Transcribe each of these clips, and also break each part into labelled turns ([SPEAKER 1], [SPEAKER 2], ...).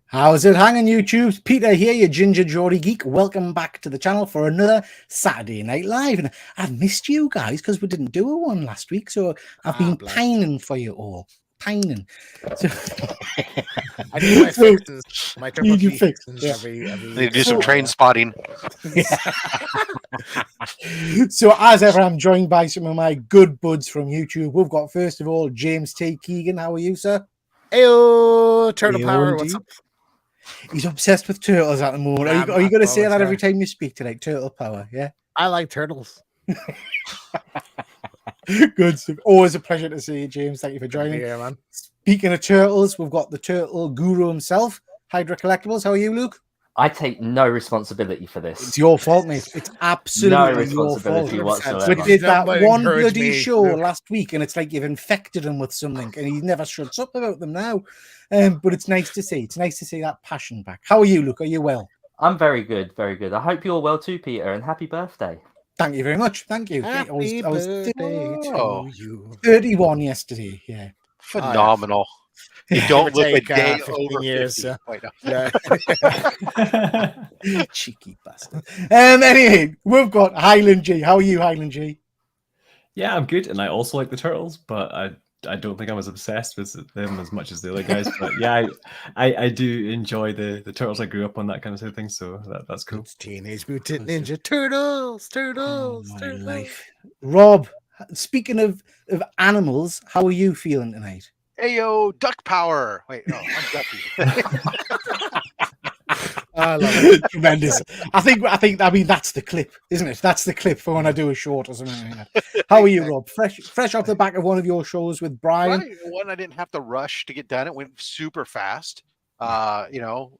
[SPEAKER 1] How's it hanging, YouTube? Peter here, your Ginger Geordie geek. Welcome back to the channel for another Saturday Night Live. And I've missed you guys because we didn't do a one last week, so I've been pining for you all. Pining. So,
[SPEAKER 2] I need my fixes. My triple T fixes
[SPEAKER 1] yeah.
[SPEAKER 2] every
[SPEAKER 3] They do some train spotting.
[SPEAKER 1] So as ever, I'm joined by some of my good buds from YouTube. We've got, first of all, James T. Keegan. How are you, sir?
[SPEAKER 2] Ayo, Turtle
[SPEAKER 1] Ayo,
[SPEAKER 2] Power.
[SPEAKER 1] indeed.
[SPEAKER 2] What's up?
[SPEAKER 1] He's obsessed with turtles at the moment. Are you going to say that every time you speak tonight? Turtle Power, yeah?
[SPEAKER 2] I like turtles.
[SPEAKER 1] Good stuff. Always a pleasure to see you, James. Thank you for joining.
[SPEAKER 2] Yeah, man.
[SPEAKER 1] Speaking of turtles, we've got the turtle guru himself, Hydra Collectibles. How are you, Luke?
[SPEAKER 4] I take no responsibility for this.
[SPEAKER 1] It's your fault, mate. It's absolutely
[SPEAKER 4] no
[SPEAKER 1] your
[SPEAKER 4] responsibility
[SPEAKER 1] fault.
[SPEAKER 4] whatsoever.
[SPEAKER 1] We did that one bloody
[SPEAKER 2] me,
[SPEAKER 1] show
[SPEAKER 2] Luke.
[SPEAKER 1] last week, and it's like you've infected him with something, and he never shuts up about them now. But it's nice to see. It's nice to see that passion back. How are you, Luke? Are you well?
[SPEAKER 4] I'm very good, very good. I hope you're well too, Peter, and happy birthday.
[SPEAKER 1] Thank you very much. Thank you.
[SPEAKER 2] Happy
[SPEAKER 1] I was
[SPEAKER 2] birthday to you.
[SPEAKER 1] 31 yesterday. Yeah.
[SPEAKER 3] Phenomenal. You don't look a day
[SPEAKER 2] 15
[SPEAKER 3] over
[SPEAKER 2] years,
[SPEAKER 3] 50. Wait, no.
[SPEAKER 2] Yeah.
[SPEAKER 1] Cheeky bastard. Anyway, we've got Highland G. How are you, Highland G?
[SPEAKER 5] Yeah, I'm good, and I also like the turtles, but I don't think I'm as obsessed with them as much as the other guys. But yeah, I do enjoy the turtles. I grew up on that kind of thing, so that's cool.
[SPEAKER 2] It's Teenage Mutant Ninja Turtles.
[SPEAKER 1] Oh, my life. Rob, speaking of animals, how are you feeling tonight?
[SPEAKER 3] Hey, yo, duck power. Wait, no, I'm ducky.
[SPEAKER 2] I love it.
[SPEAKER 1] Tremendous. I mean, that's the clip, isn't it? That's the clip for when I do a short or something like that. How are you, Rob? Fresh off the back of one of your shows with Brian.
[SPEAKER 3] Right, one I didn't have to rush to get done. It went super fast. You know,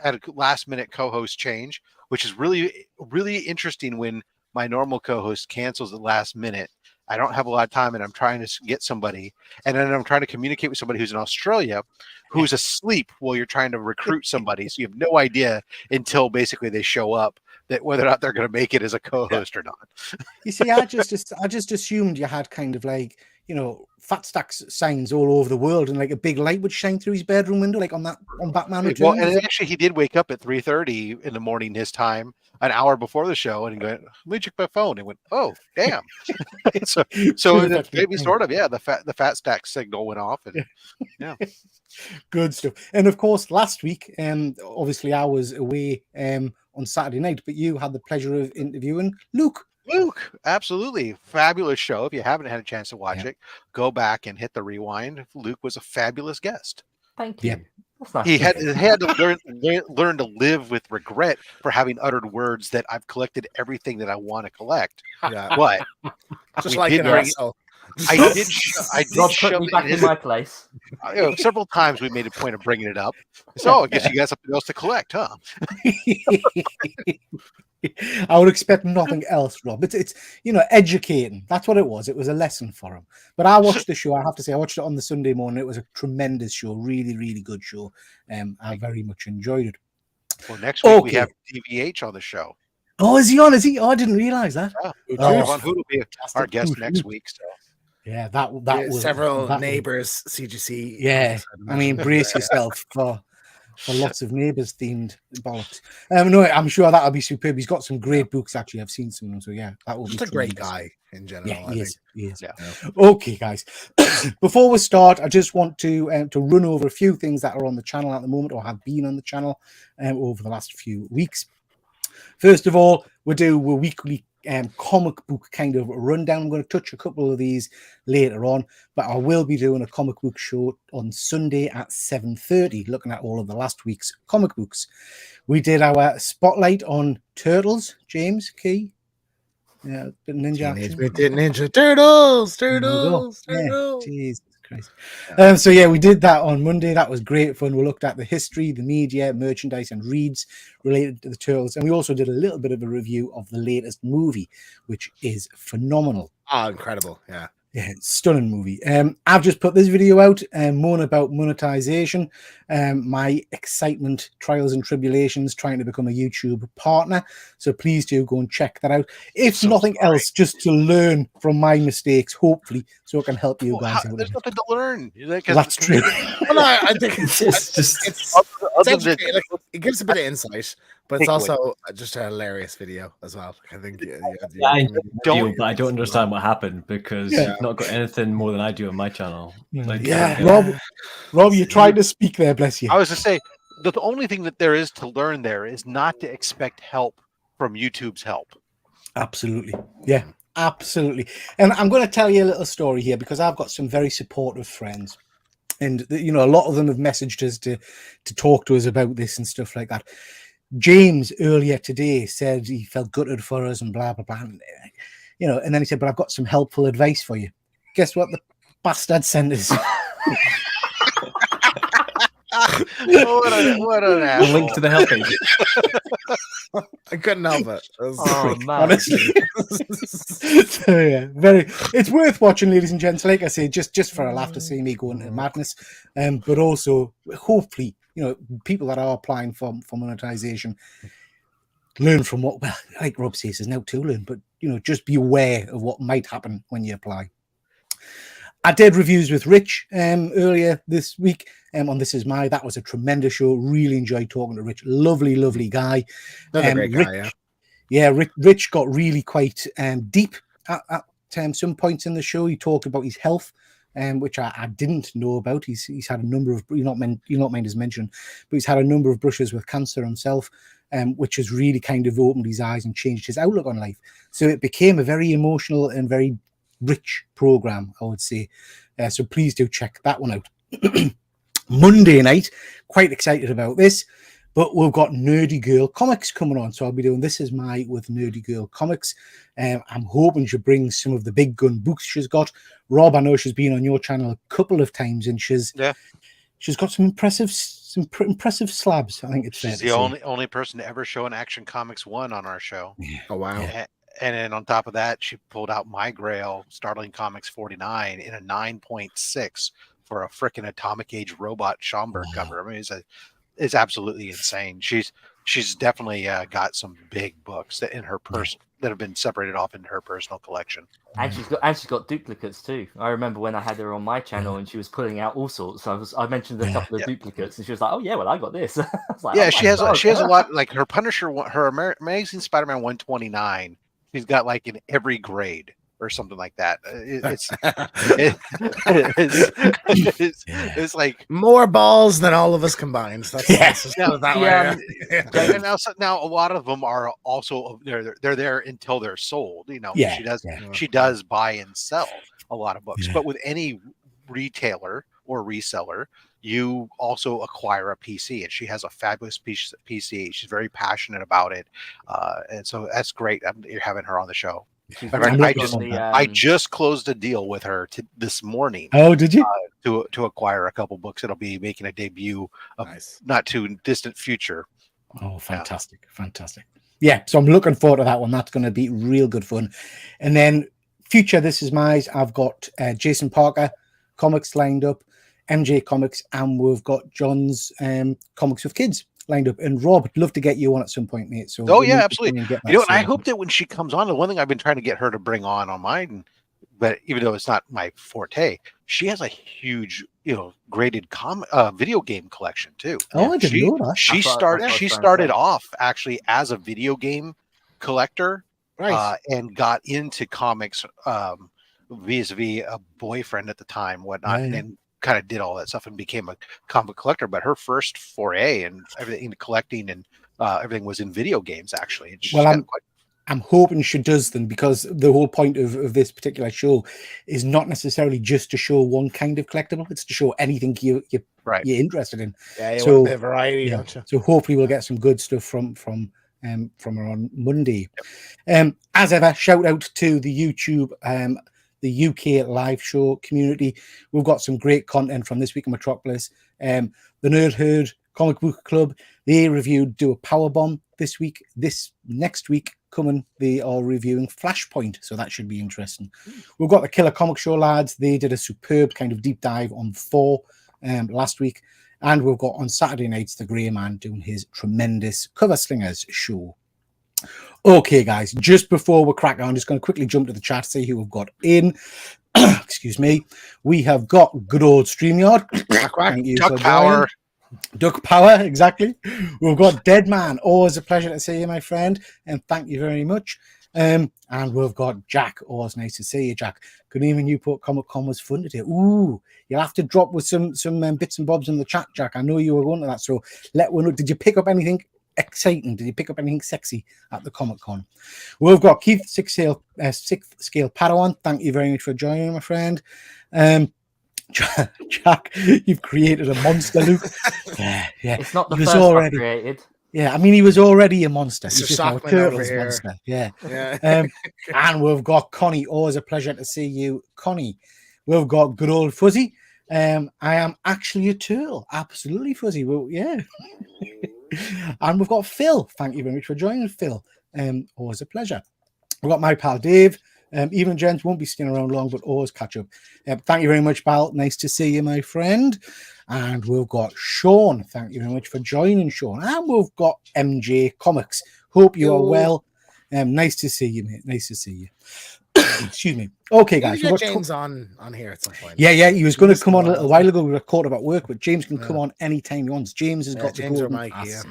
[SPEAKER 3] had a last minute co-host change, which is really, really interesting when my normal co-host cancels at the last minute. I don't have a lot of time, and I'm trying to get somebody, and then I'm trying to communicate with somebody who's in Australia, who's asleep while you're trying to recruit somebody. So you have no idea until basically they show up that whether or not they're going to make it as a co-host or not.
[SPEAKER 1] You see, I just assumed you had kind of like, you know, Fat Stacks signs all over the world, and like a big light would shine through his bedroom window, like on Batman Returns.
[SPEAKER 3] Well, and actually, he did wake up at 3:30 in the morning his time, an hour before the show, and he went, "Let me check my phone." And went, "Oh, damn!" so maybe sort of, yeah. The fat stack signal went off, and yeah,
[SPEAKER 1] good stuff. And of course, last week, obviously I was away on Saturday night, but you had the pleasure of interviewing Luke.
[SPEAKER 3] Luke, absolutely fabulous show. If you haven't had a chance to watch it, go back and hit the rewind. Luke was a fabulous guest.
[SPEAKER 4] Thank you.
[SPEAKER 1] Yeah.
[SPEAKER 4] That's nice.
[SPEAKER 3] He had to learn to live with regret for having uttered words that I've collected everything that I want to collect.
[SPEAKER 2] Yeah.
[SPEAKER 3] But
[SPEAKER 2] Just
[SPEAKER 3] we
[SPEAKER 2] like
[SPEAKER 3] did
[SPEAKER 2] an
[SPEAKER 3] bring-
[SPEAKER 2] asshole.
[SPEAKER 3] I did
[SPEAKER 4] Rob, put
[SPEAKER 3] shove
[SPEAKER 4] me
[SPEAKER 3] it
[SPEAKER 4] back
[SPEAKER 3] in
[SPEAKER 4] in my place.
[SPEAKER 3] several times we made a point of bringing it up. So I guess you got something else to collect, huh?
[SPEAKER 1] I would expect nothing else, Rob. It's educating. That's what it was. It was a lesson for him. But I watched the show. I have to say, I watched it on the Sunday morning. It was a tremendous show. Really, really good show. I very much enjoyed it.
[SPEAKER 3] Well, next week we have DVH on the show.
[SPEAKER 1] Oh, is he on? Is he? Oh, I didn't realize that.
[SPEAKER 3] Yeah.
[SPEAKER 1] Oh,
[SPEAKER 3] Von Hood will be our guest next week. So
[SPEAKER 1] yeah, that was
[SPEAKER 2] several
[SPEAKER 1] that
[SPEAKER 2] neighbors CGC.
[SPEAKER 1] Yeah, I mean, brace yourself for lots of neighbors themed bollocks. No, I'm sure that'll be superb. He's got some great books. Actually, I've seen some of them. So yeah, that will be
[SPEAKER 2] Just a great
[SPEAKER 1] tremendous.
[SPEAKER 2] guy in general.
[SPEAKER 1] Yeah,
[SPEAKER 2] I
[SPEAKER 1] he
[SPEAKER 2] think.
[SPEAKER 1] is. He is.
[SPEAKER 3] Yeah.
[SPEAKER 1] Okay, guys. Before we start, I just want to run over a few things that are on the channel at the moment, or have been on the channel over the last few weeks. First of all, we do a weekly comic book kind of rundown. I'm going to touch a couple of these later on, but I will be doing a comic book show on Sunday at 7:30, looking at all of the last week's comic books. We did our spotlight on Turtles, James Key. Yeah, bit of ninja
[SPEAKER 2] Teenage
[SPEAKER 1] action.
[SPEAKER 2] Mutant Ninja Turtles.
[SPEAKER 1] Yeah, Jesus Christ. So yeah, we did that on Monday. That was great fun. We looked at the history, the media, merchandise, and reads related to the Turtles, and we also did a little bit of a review of the latest movie, which is phenomenal.
[SPEAKER 2] Oh, incredible! Yeah.
[SPEAKER 1] Yeah, stunning movie. I've just put this video out moan about monetization, my excitement, trials and tribulations, trying to become a YouTube partner. So please do go and check that out. If nothing else, just to learn from my mistakes, hopefully, so I can help you guys out.
[SPEAKER 3] There's nothing to learn.
[SPEAKER 1] That's true.
[SPEAKER 2] Well, no, I think
[SPEAKER 5] It's just
[SPEAKER 2] it's
[SPEAKER 3] Other than-
[SPEAKER 2] educating, like, it gives a bit of insight, but it's
[SPEAKER 3] Takeaway.
[SPEAKER 2] also just a hilarious video as well. I think.
[SPEAKER 5] yeah, I enjoy the
[SPEAKER 3] Don't-
[SPEAKER 5] video, but I don't understand what happened because
[SPEAKER 1] Yeah.
[SPEAKER 5] you've not got anything more than I do on my channel. Like,
[SPEAKER 2] Yeah.
[SPEAKER 1] Rob, you tried to speak there, bless you.
[SPEAKER 3] I was to say the only thing that there is to learn there is not to expect help from YouTube's help.
[SPEAKER 1] Absolutely. Yeah, absolutely. And I'm going to tell you a little story here because I've got some very supportive friends. And, you know, a lot of them have messaged us to talk to us about this and stuff like that. James earlier today said he felt gutted for us and blah, blah, blah. And, you know, and then he said, but I've got some helpful advice for you. Guess what the bastard sent us?
[SPEAKER 3] what an
[SPEAKER 5] the
[SPEAKER 3] asshole.
[SPEAKER 5] link to the help page.
[SPEAKER 2] I couldn't help it. It was
[SPEAKER 4] Oh man.
[SPEAKER 1] Honestly. So, yeah, it's worth watching, ladies and gents. Like I say, just for a laugh to see me go into madness. But also, hopefully, you know, people that are applying for monetization learn from what, well, like Rob says, there's no to learn, but, you know, just be aware of what might happen when you apply. I did reviews with Rich earlier this week on This Is My. That was a tremendous show. Really enjoyed talking to Rich. Lovely, lovely guy.
[SPEAKER 2] another great guy.
[SPEAKER 1] Rich,
[SPEAKER 2] Yeah.
[SPEAKER 1] Rich got really quite deep at some points in the show. He talked about his health, which I didn't know about. He's had a number of, you're not meant as mentioned, but he's had a number of brushes with cancer himself, which has really kind of opened his eyes and changed his outlook on life. So it became a very emotional and very rich program, I would say. So please do check that one out. Monday night, quite excited about this, but we've got Nerdy Girl Comics coming on. So I'll be doing This Is My with Nerdy Girl Comics. I'm hoping she brings some of the big gun books she's got. Rob, I know she's been on your channel a couple of times, and she's got some impressive slabs. I think it's fair
[SPEAKER 3] She's
[SPEAKER 1] to
[SPEAKER 3] the
[SPEAKER 1] say.
[SPEAKER 3] only person to ever show an Action Comics 1 on our show.
[SPEAKER 2] Oh wow.
[SPEAKER 3] And then on top of that, she pulled out My Grail, Startling Comics 49 in a 9.6 for a freaking Atomic Age robot Schomburg cover. I mean, it's absolutely insane. She's definitely got some big books that in her that have been separated off into her personal collection.
[SPEAKER 4] And she's got duplicates too. I remember when I had her on my channel and she was pulling out all sorts. I mentioned a couple of duplicates, and she was like, "Oh yeah, well I got this." I was like,
[SPEAKER 3] Yeah,
[SPEAKER 4] "Oh
[SPEAKER 3] she
[SPEAKER 4] my
[SPEAKER 3] has
[SPEAKER 4] God."
[SPEAKER 3] she has a lot, like her Punisher, her Amazing Spider-Man 129. She's got like in every grade or something like that. It's like
[SPEAKER 2] More balls than all of us combined. That's just put it that
[SPEAKER 4] Yeah,
[SPEAKER 2] way.
[SPEAKER 3] and now a lot of them are also they're there until they're sold. You know,
[SPEAKER 1] Yeah,
[SPEAKER 3] she does buy and sell a lot of books, but with any retailer or reseller, you also acquire a PC, and she has a fabulous PC. She's very passionate about it, and so that's great. You're having her on the show. I just closed a deal with her this morning.
[SPEAKER 1] Oh, did you?
[SPEAKER 3] To acquire a couple books that'll be making a debut of not too distant future.
[SPEAKER 1] Oh, fantastic. Yeah, so I'm looking forward to that one. That's going to be real good fun. And then future This Is My, I've got Jason Parker comics lined up, MJ Comics, and we've got John's Comics with Kids lined up. And Rob, I'd love to get you on at some point, mate. So
[SPEAKER 3] Absolutely. You know, and I hope that when she comes on, the one thing I've been trying to get her to bring on mine, but even though it's not my forte, she has a huge, graded video game collection too.
[SPEAKER 1] Oh, I didn't know that.
[SPEAKER 3] She started off actually as a video game collector, and got into comics vis-a-vis a boyfriend at the time, whatnot, and then kind of did all that stuff and became a comic collector. But her first foray and everything into collecting and everything was in video games, actually.
[SPEAKER 1] I'm hoping she does then, because the whole point of this particular show is not necessarily just to show one kind of collectible; it's to show anything you're interested in.
[SPEAKER 2] Yeah, you want a bit of variety, don't you?
[SPEAKER 1] So hopefully we'll get some good stuff from her on Monday. As ever, shout out to the YouTube, the UK live show community. We've got some great content from This Week in Metropolis. The Nerd Herd Comic Book Club, they Do a Power Bomb this week. This next week coming, they are reviewing Flashpoint, so that should be interesting. We've got the Killer Comic Show lads. They did a superb kind of deep dive on Thor last week. And we've got on Saturday nights, the Grey Man doing his tremendous Cover Slingers show. Okay, guys, just before we crack on, I'm just going to quickly jump to the chat, see who we've got in. excuse me, we have got good old StreamYard. Thank you
[SPEAKER 3] Duck
[SPEAKER 1] for
[SPEAKER 3] Power.
[SPEAKER 1] joining. Duck Power, exactly. We've got Dead Man. Always a pleasure to see you, my friend, and thank you very much. And we've got Jack. Always nice to see you, Jack. Good evening, Newport Comic Con was fun today. Ooh, you'll have to drop with some bits and bobs in the chat, Jack. I know you were going to that, so let one know. Did you pick up anything exciting? Did you pick up anything sexy at the Comic Con? We've got Keith Sixth Scale Padawan. Thank you very much for joining, my friend. Jack, you've created a monster, Luke. Yeah.
[SPEAKER 4] It's not the
[SPEAKER 1] He was
[SPEAKER 4] first
[SPEAKER 1] already-
[SPEAKER 4] I've created.
[SPEAKER 1] Yeah, I mean, he was already a monster.
[SPEAKER 2] Mr.
[SPEAKER 1] He's just now a
[SPEAKER 2] Shockman over
[SPEAKER 1] Turtles
[SPEAKER 2] here.
[SPEAKER 1] monster. Yeah.
[SPEAKER 2] Yeah.
[SPEAKER 1] And we've got Connie. Always a pleasure to see you, Connie. We've got good old Fuzzy. I am actually a turtle. Absolutely, Fuzzy. Well, yeah. And we've got Phil. Thank you very much for joining, Phil. Always a pleasure. We've got my pal Dave. Even gents won't be staying around long, but always catch up. Thank you very much, pal. Nice to see you, my friend. And we've got Sean. Thank you very much for joining, Sean. And we've got MJ Comics. Hope you are well. Nice to see you, mate. Nice to see you. Excuse me. Okay, guys.
[SPEAKER 2] We've
[SPEAKER 1] We've
[SPEAKER 2] got
[SPEAKER 1] got
[SPEAKER 2] James on here at some point.
[SPEAKER 1] yeah. He was going to
[SPEAKER 2] He's
[SPEAKER 1] come on a
[SPEAKER 2] still
[SPEAKER 1] little
[SPEAKER 2] on.
[SPEAKER 1] while ago. We were caught about work, but James can
[SPEAKER 2] Yeah.
[SPEAKER 1] come on anytime he wants. James has got the
[SPEAKER 2] James or
[SPEAKER 1] golden
[SPEAKER 2] Mike,
[SPEAKER 1] pass.
[SPEAKER 2] yeah.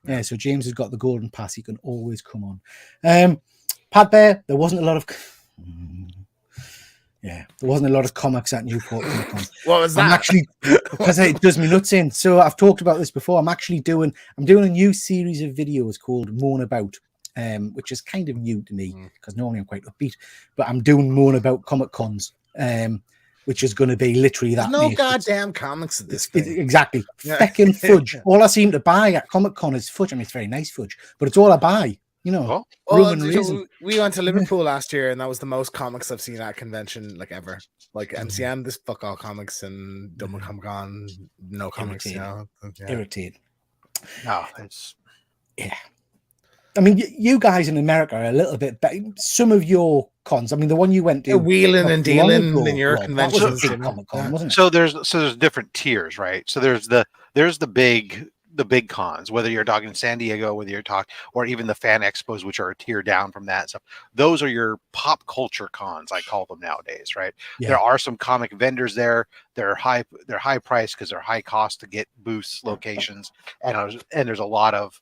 [SPEAKER 1] Yeah, so James has got the golden pass. He can always come on. Pat Bear, there wasn't a lot of. Yeah, there wasn't a lot of comics at Newport Comic Con.
[SPEAKER 2] What was
[SPEAKER 1] I'm
[SPEAKER 2] that?
[SPEAKER 1] actually because it does me nuts in. So I've talked about this before. I'm doing a new series of videos called Moan About, which is kind of new to me because normally I'm quite upbeat. But I'm doing Moan About Comic Cons, which is going to be literally that.
[SPEAKER 2] There's no
[SPEAKER 1] mate.
[SPEAKER 2] goddamn comics at this thing.
[SPEAKER 1] Exactly.
[SPEAKER 2] Yeah.
[SPEAKER 1] Feckin' fudge. All I seem to buy at Comic Con is fudge. I mean, it's very nice fudge, but it's all I buy. You know,
[SPEAKER 3] Well,
[SPEAKER 2] Well,
[SPEAKER 1] rum and raisin.
[SPEAKER 2] we went to Liverpool last year, and that was the most comics I've seen at a convention like ever. Like MCM, this fuck all comics, and Dublin Comic Con, no comics. You know? Yeah.
[SPEAKER 1] Irritated.
[SPEAKER 3] no, it's
[SPEAKER 1] Yeah. I mean, you guys in America are a little bit better. Some of your cons, I mean, the one you went to,
[SPEAKER 2] Wheeling
[SPEAKER 1] not
[SPEAKER 2] and
[SPEAKER 1] long
[SPEAKER 2] dealing
[SPEAKER 1] ago,
[SPEAKER 2] in your
[SPEAKER 1] Rob, that was a
[SPEAKER 2] conventions.
[SPEAKER 1] big
[SPEAKER 2] you know?
[SPEAKER 1] Comic-Con,
[SPEAKER 2] Yeah.
[SPEAKER 1] wasn't it?
[SPEAKER 3] so there's different tiers, right? So there's the big cons, whether you're talking San Diego, whether you're talking, or even the fan expos, which are a tier down from that stuff. Those are your pop culture cons, I call them nowadays, right?
[SPEAKER 1] Yeah.
[SPEAKER 3] There are some comic vendors there. They're high priced because they're high cost to get booths, locations, and there's a lot of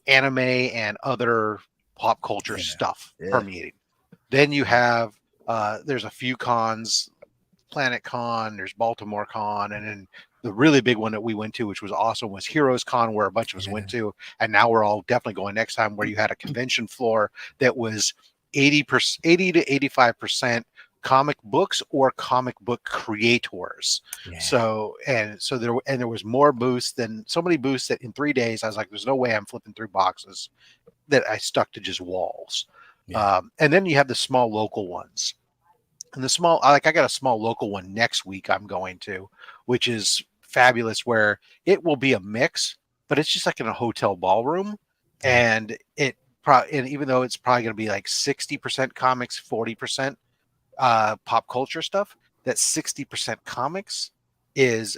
[SPEAKER 3] anime and other pop culture stuff permeating. Then you have there's a few cons, Planet Con, there's Baltimore Con, and then the really big one that we went to, which was awesome, was Heroes Con, where a bunch of us went to, and now we're all definitely going next time, where you had a convention floor that was 80 to 85% comic books or comic book creators.
[SPEAKER 1] Yeah.
[SPEAKER 3] So there was more booths than so many booths that in 3 days I was like, there's no way I'm flipping through boxes that I stuck to just walls.
[SPEAKER 1] Yeah.
[SPEAKER 3] And then you have the small local ones. And I got a small local one next week I'm going to, which is fabulous, where it will be a mix, but it's just like in a hotel ballroom. And and even though it's probably going to be like 60% comics, 40% pop culture stuff, that 60% comics is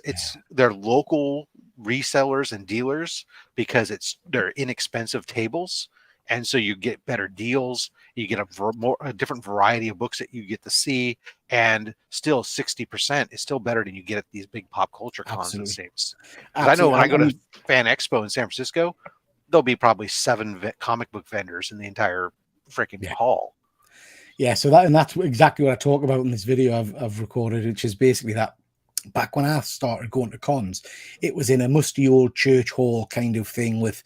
[SPEAKER 3] their local resellers and dealers, because they're inexpensive tables. And so you get better deals. You get a different variety of books that you get to see, and still 60% is still better than you get at these big pop culture cons. It seems. I know when I go to Fan Expo in San Francisco, there'll be probably 7 comic book vendors in the entire freaking hall.
[SPEAKER 1] Yeah, so that's exactly what I talk about in this video I've recorded, which is basically that. Back when I started going to cons, it was in a musty old church hall kind of thing with,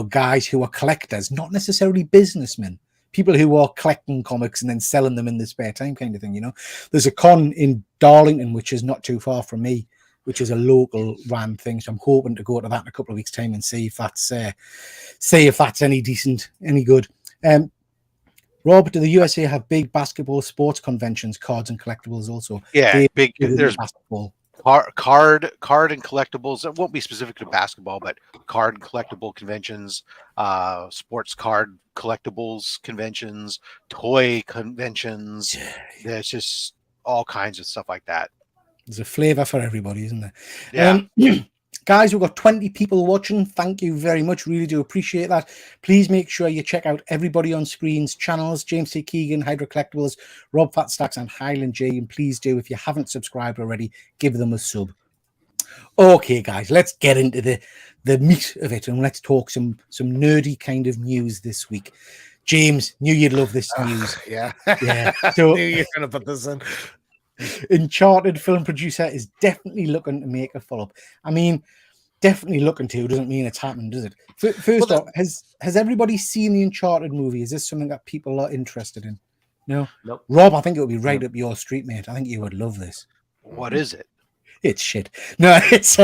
[SPEAKER 1] guys who are collectors, not necessarily businessmen, people who are collecting comics and then selling them in their spare time kind of thing, There's a con in Darlington, which is not too far from me, which is a local ran thing. So I'm hoping to go to that in a couple of weeks' time and see if that's any decent, any good. Rob, do the USA have big basketball sports conventions, cards and collectibles also?
[SPEAKER 3] Yeah, big. There's
[SPEAKER 1] basketball.
[SPEAKER 3] Card and collectibles. It won't be specific to basketball, but card and collectible conventions, sports card collectibles conventions, toy conventions. There's just all kinds of stuff like that.
[SPEAKER 1] There's a flavor for everybody, isn't there?
[SPEAKER 3] Yeah.
[SPEAKER 1] Guys, we've got 20 people watching. Thank you very much. Really do appreciate that. Please make sure you check out everybody on screen's channels: James T. Keegan, Hydra Collectibles, Rob Fatstacks, and Highland J. And please do, if you haven't subscribed already, give them a sub. Okay, guys, let's get into the meat of it, and let's talk some nerdy kind of news this week. James, knew you'd love this news.
[SPEAKER 2] Yeah.
[SPEAKER 1] Yeah. So
[SPEAKER 2] Knew you're gonna put this in.
[SPEAKER 1] Uncharted film producer is definitely looking to make a follow-up. I mean, definitely looking to doesn't mean it's happening, does it? First
[SPEAKER 2] Well,
[SPEAKER 1] off, has everybody seen the Uncharted movie? Is this something that people are interested in? No?
[SPEAKER 4] Nope.
[SPEAKER 1] Rob, I think it would be right up your street, mate. I think you would love this.
[SPEAKER 3] What is it?
[SPEAKER 1] It's shit. No, it's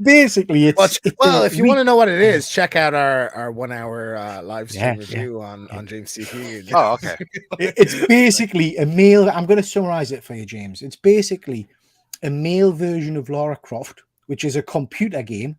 [SPEAKER 1] basically it's
[SPEAKER 2] Well, if you want to know what it is, check out our 1 hour live stream review on James TV.
[SPEAKER 3] Oh, okay.
[SPEAKER 1] It's basically a male. I'm going to summarize it for you, James. It's basically a male version of Lara Croft, which is a computer game.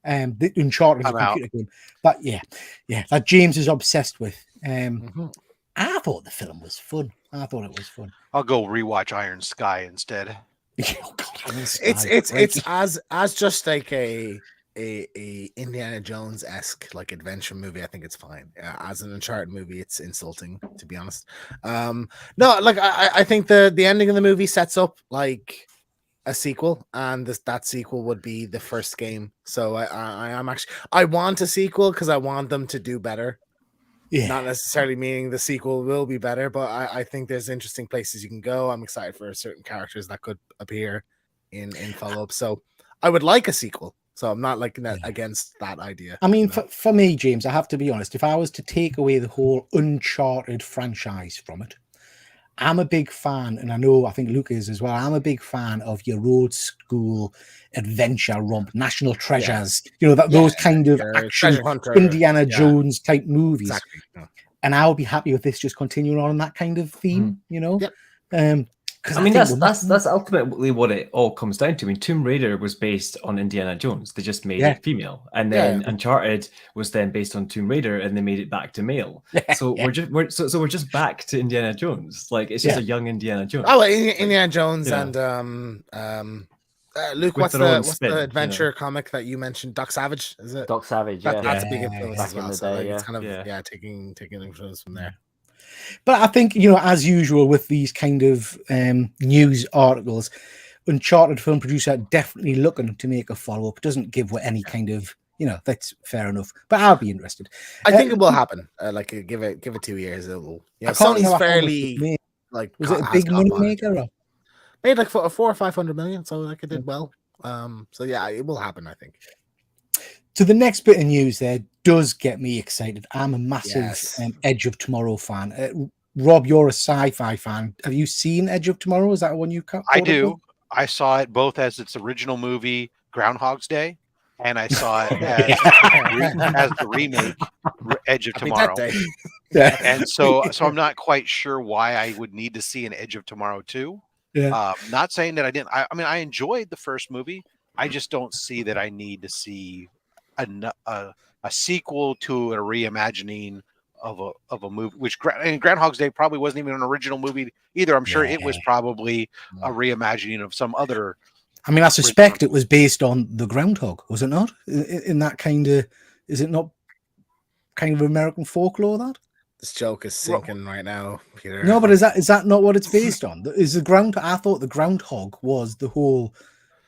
[SPEAKER 1] The Uncharted is a computer game. But that James is obsessed with. I thought the film was fun. I thought it was fun.
[SPEAKER 3] I'll go rewatch Iron Sky instead.
[SPEAKER 1] Oh, God,
[SPEAKER 2] It's as just like a Indiana Jones esque like adventure movie. I think it's fine. As an Uncharted movie, it's insulting, to be honest. No, like I think the ending of the movie sets up like a sequel, and that sequel would be the first game. So I want a sequel because I want them to do better.
[SPEAKER 1] Yeah.
[SPEAKER 2] Not necessarily meaning the sequel will be better, but I think there's interesting places you can go. I'm excited for certain characters that could appear in follow-up. So I would like a sequel. So I'm not like against that idea.
[SPEAKER 1] I mean, for me, James, I have to be honest. If I was to take away the whole Uncharted franchise from it, I'm a big fan, and I think Luke is as well. I'm a big fan of your old school adventure romp, National Treasures, those kind of action Indiana Jones type movies.
[SPEAKER 2] Exactly. Yeah.
[SPEAKER 1] And I would be happy with this just continuing on that kind of theme,
[SPEAKER 2] Yep.
[SPEAKER 5] I mean, that's ultimately what it all comes down to. I mean, Tomb Raider was based on Indiana Jones. They just made it female, and then Uncharted was then based on Tomb Raider, and they made it back to male. So we're just back to Indiana Jones. Like it's just a young Indiana Jones.
[SPEAKER 2] Oh, Indiana Jones and Luke, what's the adventure comic that you mentioned? Doc Savage, is it?
[SPEAKER 4] Doc Savage, yeah.
[SPEAKER 2] That's a big influence as
[SPEAKER 4] back in
[SPEAKER 2] well.
[SPEAKER 4] the
[SPEAKER 2] So
[SPEAKER 4] day,
[SPEAKER 2] it's kind of taking influence from there.
[SPEAKER 1] But I think, as usual with these kind of news articles, Uncharted film producer definitely looking to make a follow-up. Doesn't give any kind of, that's fair enough. But I'll be interested.
[SPEAKER 2] I think it will happen. Give it 2 years. It will. Sony's fairly like.
[SPEAKER 1] Was it a big money maker? Or?
[SPEAKER 2] Made like 400 or 500 million, so like it did well. So yeah, it will happen, I think.
[SPEAKER 1] So the next bit of news there does get me excited. I'm a massive Edge of Tomorrow fan. Rob, you're a sci-fi fan. Have you seen Edge of Tomorrow? Is that one you cut?
[SPEAKER 3] I do. I saw it both as its original movie, Groundhog's Day, and I saw it as the remake, Edge of Tomorrow. And so I'm not quite sure why I would need to see an Edge of Tomorrow too.
[SPEAKER 1] Yeah.
[SPEAKER 3] Not saying that I didn't. I mean, I enjoyed the first movie. I just don't see that I need to see a sequel to a reimagining of a movie, which Groundhog's Day probably wasn't even an original movie either. I'm sure it was probably a reimagining of some other.
[SPEAKER 1] I mean, I suspect it was based on the Groundhog, was it not? In that kind of, is it not kind of American folklore? That
[SPEAKER 2] this joke is sinking right now, Peter.
[SPEAKER 1] No, but is that not what it's based on? Is the Groundhog? I thought the Groundhog was the whole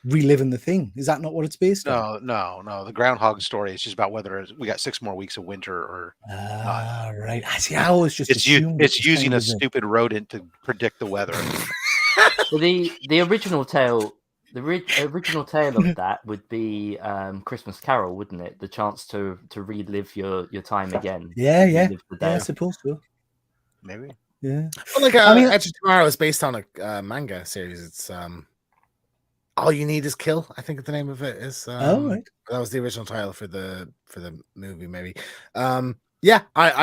[SPEAKER 1] reliving the thing. Is that not what it's based on?
[SPEAKER 3] No. The Groundhog story is just about whether we got 6 more weeks of winter or not.
[SPEAKER 1] Right. I see. I always just
[SPEAKER 3] it's using a stupid rodent to predict the weather.
[SPEAKER 4] Well, the original tale, original tale of that would be Christmas Carol, wouldn't it? The chance to relive your time again.
[SPEAKER 1] Yeah. I suppose so.
[SPEAKER 3] Maybe.
[SPEAKER 1] Yeah.
[SPEAKER 2] Well, like Edge of Tomorrow is based on a manga series. It's All You Need Is Kill, I think the name of it is.
[SPEAKER 1] Right.
[SPEAKER 2] That was the original title for the movie, maybe. I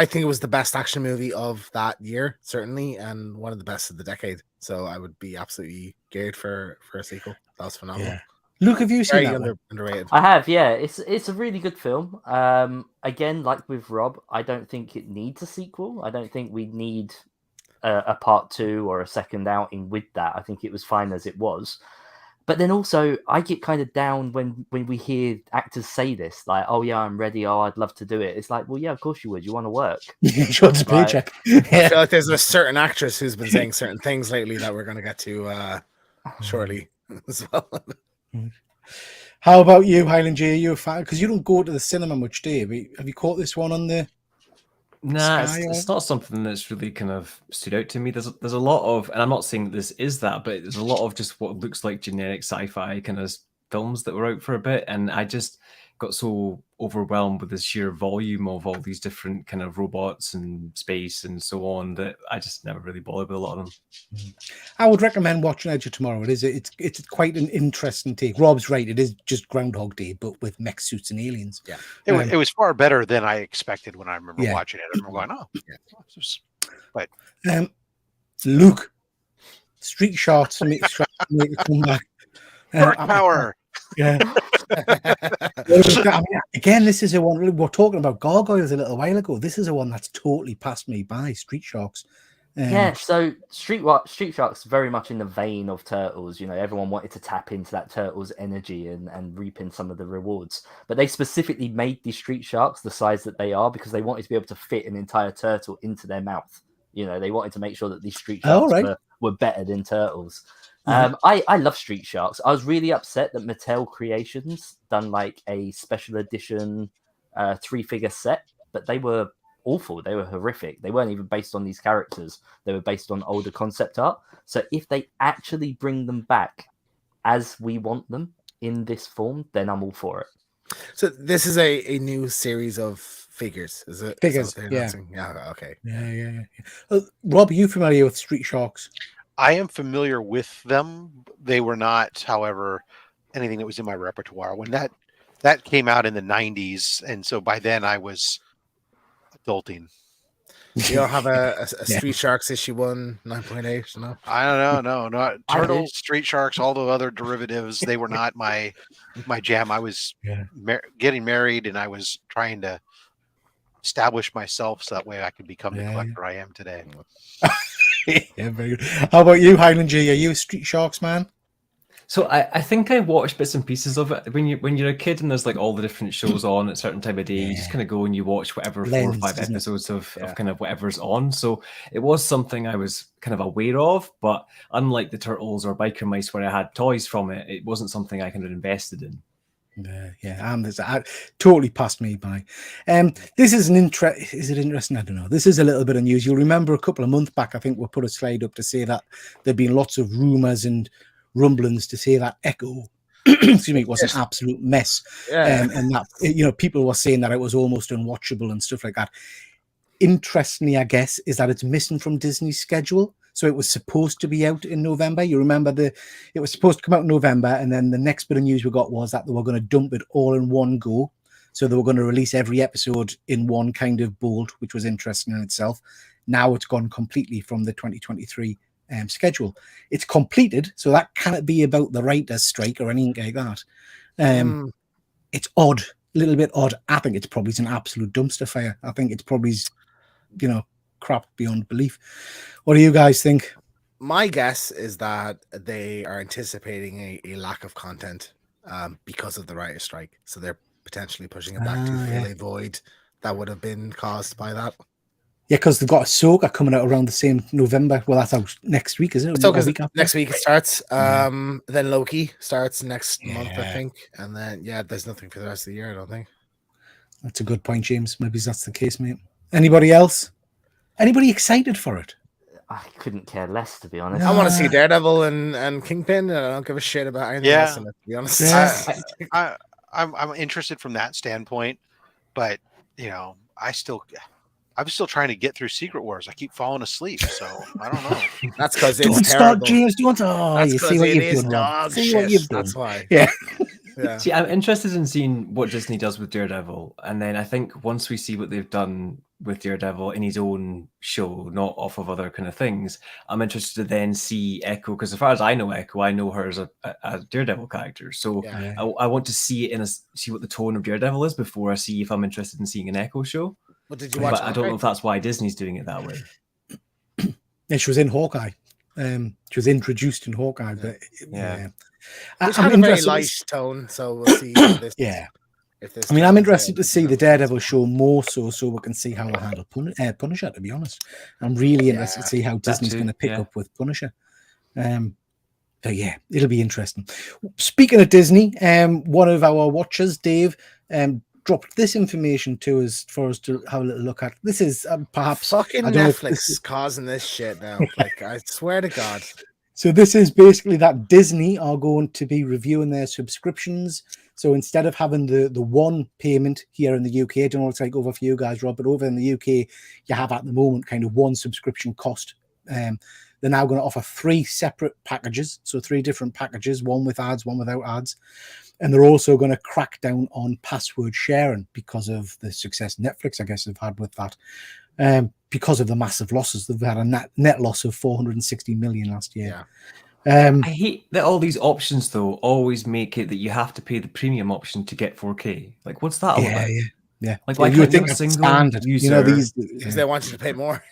[SPEAKER 2] think it was the best action movie of that year, certainly, and one of the best of the decade. So I would be absolutely geared for a sequel. That was phenomenal.
[SPEAKER 1] Yeah. Luke, have you seen that?
[SPEAKER 2] Underrated.
[SPEAKER 4] I have, yeah. It's a really good film. Again, like with Rob, I don't think it needs a sequel. I don't think we need a part 2 or a second outing with that. I think it was fine as it was. But then also, I get kind of down when we hear actors say this, like, "Oh yeah, I'm ready. Oh, I'd love to do it." It's like, well, yeah, of course you would. You want to work.
[SPEAKER 1] Sure, it's a
[SPEAKER 4] Right.
[SPEAKER 1] paycheck.
[SPEAKER 2] I
[SPEAKER 1] Yeah.
[SPEAKER 2] feel like there's a certain actress who's been saying certain things lately that we're going to get to shortly as well.
[SPEAKER 1] How about you, Highland J? Are you a fan? Because you don't go to the cinema much, do you? Have you caught this one on the?
[SPEAKER 5] Nah,
[SPEAKER 1] Sky
[SPEAKER 5] it's not something that's really kind of stood out to me. There's a lot of, and I'm not saying that this is that, but there's a lot of just what looks like generic sci-fi kind of films that were out for a bit, and I just got so overwhelmed with the sheer volume of all these different kind of robots and space and so on that I just never really bothered with a lot of them.
[SPEAKER 1] I would recommend watching Edge of Tomorrow. It's quite an interesting take. Rob's right. It is just Groundhog Day, but with mech suits and aliens.
[SPEAKER 2] Yeah.
[SPEAKER 3] It was far better than I expected when I remember
[SPEAKER 1] Yeah.
[SPEAKER 3] watching it. I remember going,
[SPEAKER 1] Luke, Street Sharks make a comeback.
[SPEAKER 3] Dark power.
[SPEAKER 1] Yeah. I mean, again, this is a one we were talking about gargoyles a little while ago. This is a one that's totally passed me by. Street Sharks.
[SPEAKER 4] Yeah, so Street Sharks very much in the vein of Turtles. You know, everyone wanted to tap into that Turtles energy and reap in some of the rewards. But they specifically made these Street Sharks the size that they are because they wanted to be able to fit an entire turtle into their mouth. You know, they wanted to make sure that these Street Sharks were better than Turtles. I love Street Sharks. I was really upset that Mattel Creations done like a special edition 3-figure set, but they were awful. They were horrific. They weren't even based on these characters. They were based on older concept art. So if they actually bring them back as we want them in this form, then I'm all for it.
[SPEAKER 2] So this is a new series of figures, is it?
[SPEAKER 1] Figures,
[SPEAKER 2] Yeah, okay.
[SPEAKER 1] Yeah. Rob, are you familiar with Street Sharks?
[SPEAKER 3] I am familiar with them. They were not, however, anything that was in my repertoire when that came out in the 90s, and so by then I was adulting.
[SPEAKER 2] You don't have a Street Sharks issue 1 9.8, no?
[SPEAKER 3] I don't know, no, not Turtles, Street Sharks, all the other derivatives. They were not my jam. I was getting married, and I was trying to establish myself so that way I could become the collector I am today.
[SPEAKER 1] Yeah, very good. How about you, Highland G? Are you a Street Sharks man?
[SPEAKER 5] So I think I watched bits and pieces of it when you're a kid and there's like all the different shows on at a certain time of day. You just kind of go and you watch whatever 4 or 5 episodes of kind of whatever's on. So it was something I was kind of aware of, but unlike the Turtles or Biker Mice where I had toys from it, it wasn't something I kind of invested in.
[SPEAKER 1] I totally passed me by. This is is it interesting? I don't know. This is a little bit unusual. Remember a couple of months back, I think we put a slide up to say that there'd been lots of rumors and rumblings to say that Echo excuse me, was an absolute mess. And that people were saying that it was almost unwatchable and stuff like that. Interestingly, I guess, is that it's missing from Disney's schedule. So it was supposed to be out in November. You remember it was supposed to come out in November, and then the next bit of news we got was that they were going to dump it all in one go. So they were going to release every episode in one kind of bolt, which was interesting in itself. Now it's gone completely from the 2023 schedule. It's completed, so that cannot be about the writer's strike or anything like that. It's odd, a little bit odd. I think it's probably an absolute dumpster fire. I think it's probably, crap beyond belief. What do you guys think?
[SPEAKER 2] My guess is that they are anticipating a lack of content because of the writer's strike. So they're potentially pushing it back to fill a void that would have been caused by that. Yeah,
[SPEAKER 1] because they've got Ahsoka coming out around the same November. Well, that's out next week, isn't it?
[SPEAKER 2] Next week it starts. Then Loki starts next month, I think. And then, there's nothing for the rest of the year, I don't think.
[SPEAKER 1] That's a good point, James. Maybe that's the case, mate. Anybody else? Anybody excited for it?
[SPEAKER 4] I couldn't care less, to be honest.
[SPEAKER 2] I want to see Daredevil and Kingpin, and I don't give a shit about anything else in it, to be honest.
[SPEAKER 3] I'm interested from that standpoint, but I'm still trying to get through Secret Wars. I keep falling asleep, so I don't know.
[SPEAKER 2] That's because it's
[SPEAKER 1] don't
[SPEAKER 2] terrible.
[SPEAKER 1] Start, James. Don't. Oh, you see what you've done. See what you've done.
[SPEAKER 2] That's why.
[SPEAKER 1] Yeah.
[SPEAKER 5] See, I'm interested in seeing what Disney does with Daredevil, and then I think once we see what they've done with Daredevil in his own show, not off of other kind of things, I'm interested to then see Echo, because as far as I know Echo, I know her as a Daredevil character. So I want to see it see what the tone of Daredevil is before I see if I'm interested in seeing an Echo show.
[SPEAKER 2] What did you watch?
[SPEAKER 5] But I don't know if that's why Disney's doing it that way.
[SPEAKER 1] Yeah, she was in Hawkeye. She was introduced in Hawkeye, but
[SPEAKER 2] Which
[SPEAKER 1] I'm
[SPEAKER 2] had a very
[SPEAKER 1] interested.
[SPEAKER 2] light tone, so we'll see if this.
[SPEAKER 1] Yeah.
[SPEAKER 2] If this
[SPEAKER 1] I mean, I'm
[SPEAKER 2] turns
[SPEAKER 1] interested
[SPEAKER 2] out,
[SPEAKER 1] to see the Daredevil show more so we can see how they handle Punisher, to be honest. I'm really interested to see how Disney's
[SPEAKER 5] too,
[SPEAKER 1] going to pick
[SPEAKER 5] yeah.
[SPEAKER 1] up with Punisher. So yeah, it'll be interesting. Speaking of Disney, one of our watchers, Dave, dropped this information to us for us to have a little look at. This is perhaps
[SPEAKER 2] fucking
[SPEAKER 1] I don't know if this
[SPEAKER 2] Netflix
[SPEAKER 1] is-
[SPEAKER 2] causing this shit now. Like, I swear to God.
[SPEAKER 1] So this is basically that Disney are going to be reviewing their subscriptions. So instead of having the one payment here in the UK, I don't know what it's like over for you guys, Rob, but over in the UK, you have at the moment kind of one subscription cost. They're now going to offer 3 separate packages. So 3 different packages, one with ads, one without ads. And they're also going to crack down on password sharing because of the success Netflix, I guess, have had with that. Because of the massive losses. They've had a net loss of 460 million last year.
[SPEAKER 2] Yeah.
[SPEAKER 5] I hate that all these options though always make it that you have to pay the premium option to get 4K. Like, what's that all about?
[SPEAKER 1] Yeah.
[SPEAKER 5] Like, why
[SPEAKER 1] you
[SPEAKER 5] can't
[SPEAKER 1] would
[SPEAKER 5] you
[SPEAKER 1] think
[SPEAKER 5] have a
[SPEAKER 1] that's
[SPEAKER 5] single
[SPEAKER 1] standard.
[SPEAKER 5] user?
[SPEAKER 1] You know, these
[SPEAKER 2] Because they want you to pay more.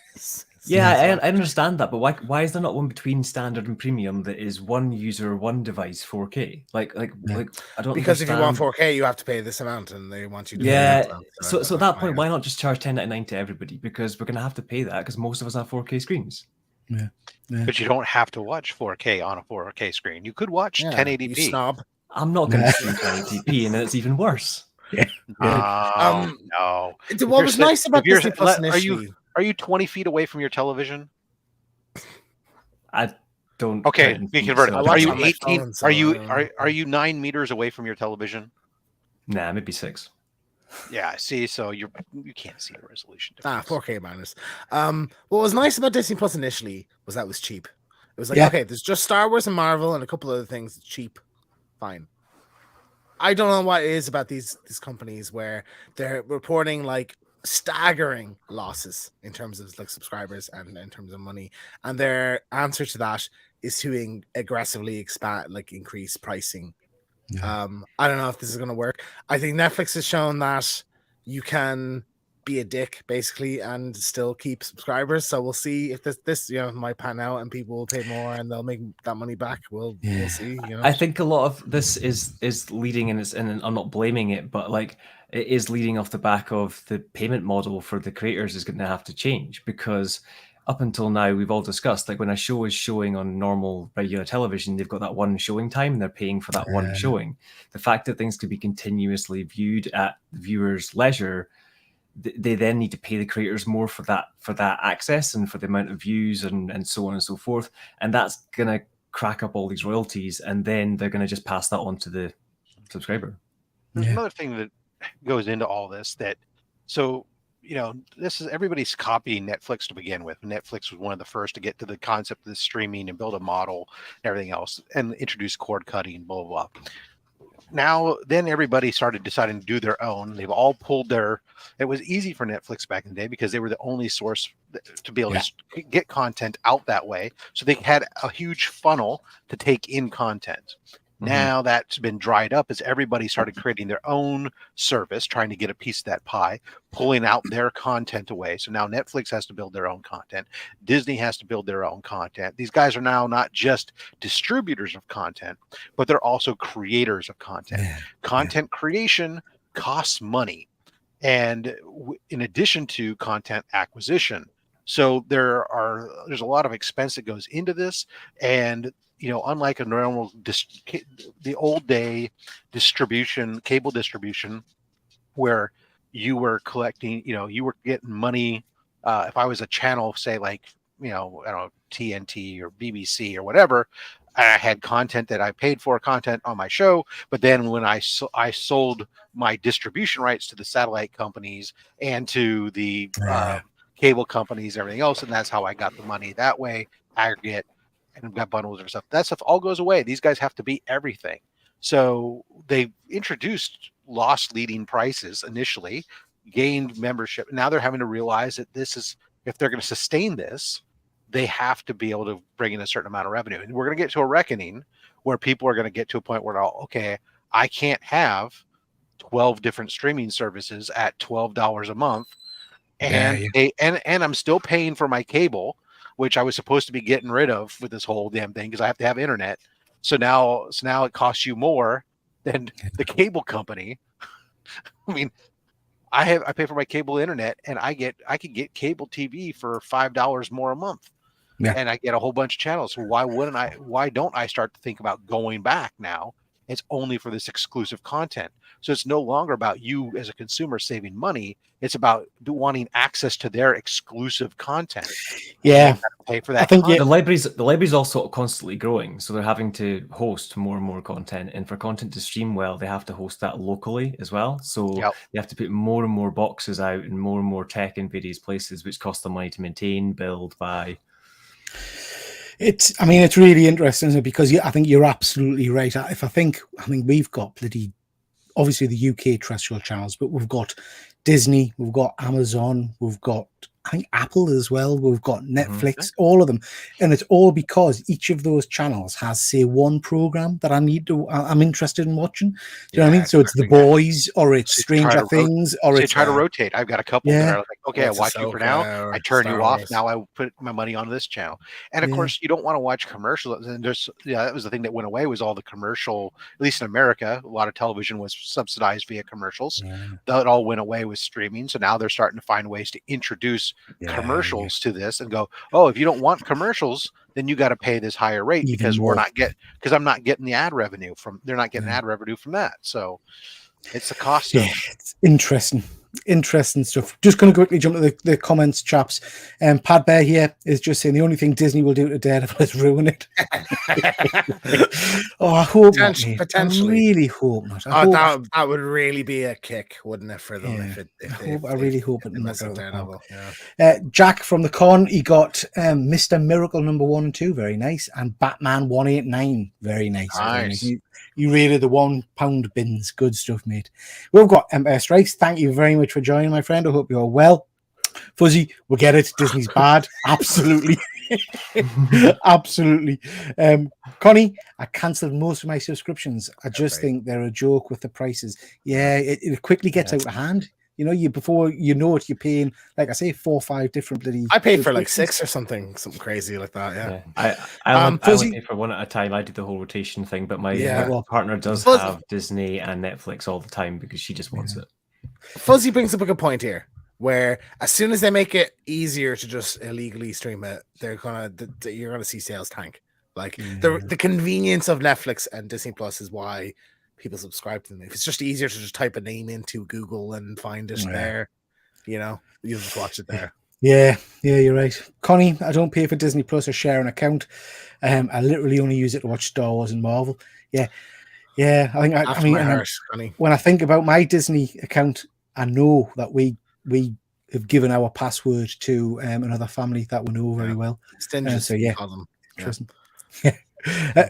[SPEAKER 5] Yeah, I understand that, but why is there not one between standard and premium that is one user, one device, 4K? Like I don't.
[SPEAKER 2] Because if you want
[SPEAKER 5] understand.
[SPEAKER 2] 4K, you have to pay this amount, and they want you to.
[SPEAKER 5] Yeah,
[SPEAKER 2] pay that
[SPEAKER 5] so
[SPEAKER 2] amount.
[SPEAKER 5] at that point, why not just charge 10.99 to everybody? Because we're gonna have to pay that because most of us have 4K screens.
[SPEAKER 1] Yeah.
[SPEAKER 3] But you don't have to watch 4K on a 4K screen. You could watch
[SPEAKER 2] You
[SPEAKER 3] 1080p.
[SPEAKER 2] snob.
[SPEAKER 5] I'm not gonna stream 1080p, and then it's even worse.
[SPEAKER 3] No.
[SPEAKER 2] What was nice about Disney Plus
[SPEAKER 3] are
[SPEAKER 2] initially?
[SPEAKER 3] you 20 feet away from your television?
[SPEAKER 5] I don't.
[SPEAKER 3] Okay,
[SPEAKER 5] count
[SPEAKER 3] be
[SPEAKER 5] feet,
[SPEAKER 3] converted.
[SPEAKER 5] so-
[SPEAKER 2] watch
[SPEAKER 3] Are
[SPEAKER 2] it
[SPEAKER 3] you
[SPEAKER 2] on my
[SPEAKER 3] 18?
[SPEAKER 2] phone, so
[SPEAKER 3] are
[SPEAKER 2] I
[SPEAKER 3] you
[SPEAKER 2] don't know.
[SPEAKER 3] are you 9 meters away from your television?
[SPEAKER 5] Nah, maybe 6.
[SPEAKER 3] Yeah. See, so you can't see the resolution difference.
[SPEAKER 2] 4K minus. What was nice about Disney Plus initially was that it was cheap. It was like,
[SPEAKER 1] Yeah.
[SPEAKER 2] okay, there's just Star Wars and Marvel and a couple other things. It's cheap. Fine. I don't know what it is about these companies where they're reporting like staggering losses in terms of like subscribers and in terms of money, and their answer to that is to aggressively increase pricing.
[SPEAKER 1] Yeah.
[SPEAKER 2] I don't know if this is going to work. I think Netflix has shown that you can be a dick basically and still keep subscribers. So we'll see if this might pan out and people will pay more and they'll make that money back. We'll see.
[SPEAKER 5] I think a lot of this is leading, and I'm not blaming it, but like it is leading off the back of the payment model for the creators is going to have to change, because up until now we've all discussed, like when a show is showing on normal regular television, they've got that one showing time and they're paying for that one showing. The fact that things could be continuously viewed at the viewer's leisure, they then need to pay the creators more for that access and for the amount of views and so on and so forth, and that's gonna crack up all these royalties, and then they're gonna just pass that on to the subscriber.
[SPEAKER 3] There's
[SPEAKER 1] Yeah.
[SPEAKER 3] another thing that goes into all this this is everybody's copying Netflix to begin with. Netflix was one of the first to get to the concept of the streaming and build a model and everything else and introduce cord cutting, blah, blah, blah. Now, then everybody started deciding to do their own. They've all pulled it was easy for Netflix back in the day because they were the only source to be able to get content out that way. So they had a huge funnel to take in content. Now that's been dried up as everybody started creating their own service, trying to get a piece of that pie, pulling out their content away. So now Netflix has to build their own content. Disney has to build their own content. These guys are now not just distributors of content, but they're also creators of content. Content creation costs money. And in addition to content acquisition. So there's a lot of expense that goes into this. And unlike a normal the old day distribution, cable distribution, where you were collecting, you were getting money. If I was a channel, say like, I don't know, TNT or BBC or whatever, I had content that I paid for content on my show. But then when I sold my distribution rights to the satellite companies and to the cable companies, everything else, and that's how I got the money that way, aggregate, and got bundles and stuff. That stuff all goes away. These guys have to be everything. So they introduced loss leading prices initially, gained membership. Now they're having to realize that if they're going to sustain this, they have to be able to bring in a certain amount of revenue. And we're going to get to a reckoning where people are going to get to a point where, I can't have 12 different streaming services at $12 a month. And I'm still paying for my cable, which I was supposed to be getting rid of with this whole damn thing because I have to have internet. So now it costs you more than the cable company. I mean, I pay for my cable internet, and I can get cable TV for $5 more a month.
[SPEAKER 1] Yeah.
[SPEAKER 3] And I get a whole bunch of channels. So why don't I start to think about going back now? It's only for this exclusive content. So it's no longer about you as a consumer saving money. It's about wanting access to their exclusive content.
[SPEAKER 1] Yeah.
[SPEAKER 3] Pay for that.
[SPEAKER 1] I think
[SPEAKER 5] The library's also constantly growing, so they're having to host more and more content. And for content to stream well, they have to host that locally as well. So
[SPEAKER 3] Yep.
[SPEAKER 5] they have to put more and more boxes out and more tech in various places, which cost them money to maintain, build, buy.
[SPEAKER 1] It's really interesting, isn't it? Because I think you're absolutely right. I think we've got obviously the UK terrestrial channels, but we've got Disney, we've got Amazon, we've got I think Apple as well, we've got Netflix, all of them, and it's all because each of those channels has, say, one program that I'm interested in watching. Do you know what I mean? So it's The Boys, or it's Stranger Things, or it's
[SPEAKER 3] try to rotate. I've got a couple that are like, okay, I watch you for now. I turn you off. Now I put my money on this channel. And of course, you don't want to watch commercials. And that was the thing that went away, was all the commercial. At least in America, a lot of television was subsidized via commercials. That all went away with streaming. So now they're starting to find ways to introduce commercials to this and go, oh, if you don't want commercials, then you got to pay this higher rate because I'm not getting the ad revenue from, they're not getting ad revenue from that. So it's a cost.
[SPEAKER 1] It's interesting stuff. Just going to quickly jump to the comments, chaps. Pad Bear here is just saying the only thing Disney will do to Daredevil is ruin it. I hope not, mate.
[SPEAKER 2] Potentially.
[SPEAKER 1] I really hope not.
[SPEAKER 2] That would really be a kick, wouldn't it, for them?
[SPEAKER 1] I really hope it
[SPEAKER 2] mess up Daredevil.
[SPEAKER 1] Jack from the con, he got Mr. Miracle number 1 and 2, very nice, and Batman 189, very nice.
[SPEAKER 3] Nice.
[SPEAKER 1] You rated the £1 bins. Good stuff, mate. We've got Empire Strikes. Thank you very much for joining, my friend. I hope you're well. Fuzzy, we get it. Disney's bad. Absolutely. Absolutely. Connie, I cancelled most of my subscriptions. I just think they're a joke with the prices. Yeah, it quickly gets out of hand. You know, before you know it, you're paying, like I say, 4 or 5 different bloody.
[SPEAKER 2] I paid for like 6 or something crazy like that. Yeah.
[SPEAKER 5] I only pay for one at a time. I did the whole rotation thing, but my partner does have Disney and Netflix all the time because she just wants it.
[SPEAKER 2] Fuzzy brings up a good point here, where as soon as they make it easier to just illegally stream it, you're gonna see sales tank. Like the convenience of Netflix and Disney Plus is why people subscribe to them. If it's just easier to just type a name into Google and find it there, you'll just watch it there.
[SPEAKER 1] Yeah, you're right. Connie, I don't pay for Disney Plus or share an account. I literally only use it to watch Star Wars and Marvel. Yeah. I mean, when I think about my Disney account, I know that we have given our password to another family that we know very well.
[SPEAKER 2] So yeah,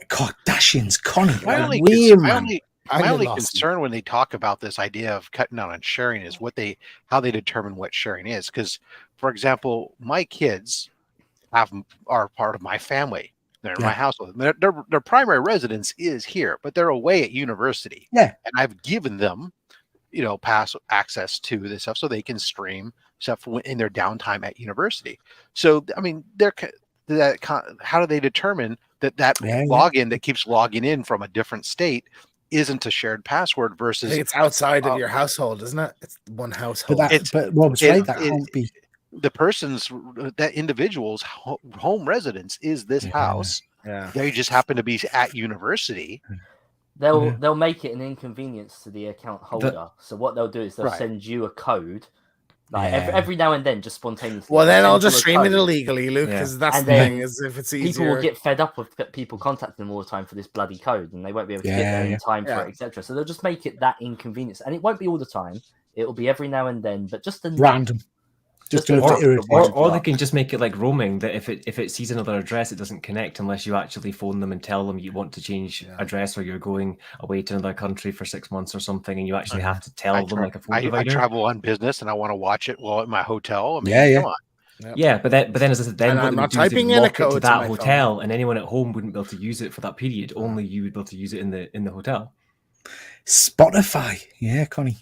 [SPEAKER 1] Kardashians, Connie.
[SPEAKER 3] My only concern when they talk about this idea of cutting down on sharing is how they determine what sharing is. Because, for example, my kids are part of my family. They're in my household. Their primary residence is here, but they're away at university. Yeah, and I've given them, pass access to this stuff so they can stream stuff in their downtime at university. So, I mean, how do they determine that login that keeps logging in from a different state isn't a shared password versus
[SPEAKER 2] it's outside of your household, isn't it? It's one household.
[SPEAKER 1] But Rob's right. That can't be.
[SPEAKER 3] That individual's home residence is this house. Yeah, they just happen to be at university.
[SPEAKER 4] They'll make it an inconvenience to the account holder. So what they'll do is they'll send you a code. Like every now and then, just spontaneously.
[SPEAKER 2] Well, then I'll just stream it illegally, Luke, because that's the thing. Is if it's easier,
[SPEAKER 4] people will get fed up with people contacting them all the time for this bloody code, and they won't be able to get there in time for it, etc. So they'll just make it that inconvenience, and it won't be all the time. It will be every now and then, but just
[SPEAKER 1] random.
[SPEAKER 5] Or they can just make it like roaming, that if it sees another address, it doesn't connect unless you actually phone them and tell them you want to change address, or you're going away to another country for 6 months or something, and you actually have to tell them like a phone provider.
[SPEAKER 3] I travel on business and I want to watch it while at my hotel. I mean, come on.
[SPEAKER 5] Yeah, but then as I said, then what
[SPEAKER 2] I'm not typing in a code
[SPEAKER 5] to that hotel, and anyone at home wouldn't be able to use it for that period. Only you would be able to use it in the hotel.
[SPEAKER 1] Spotify, Connie,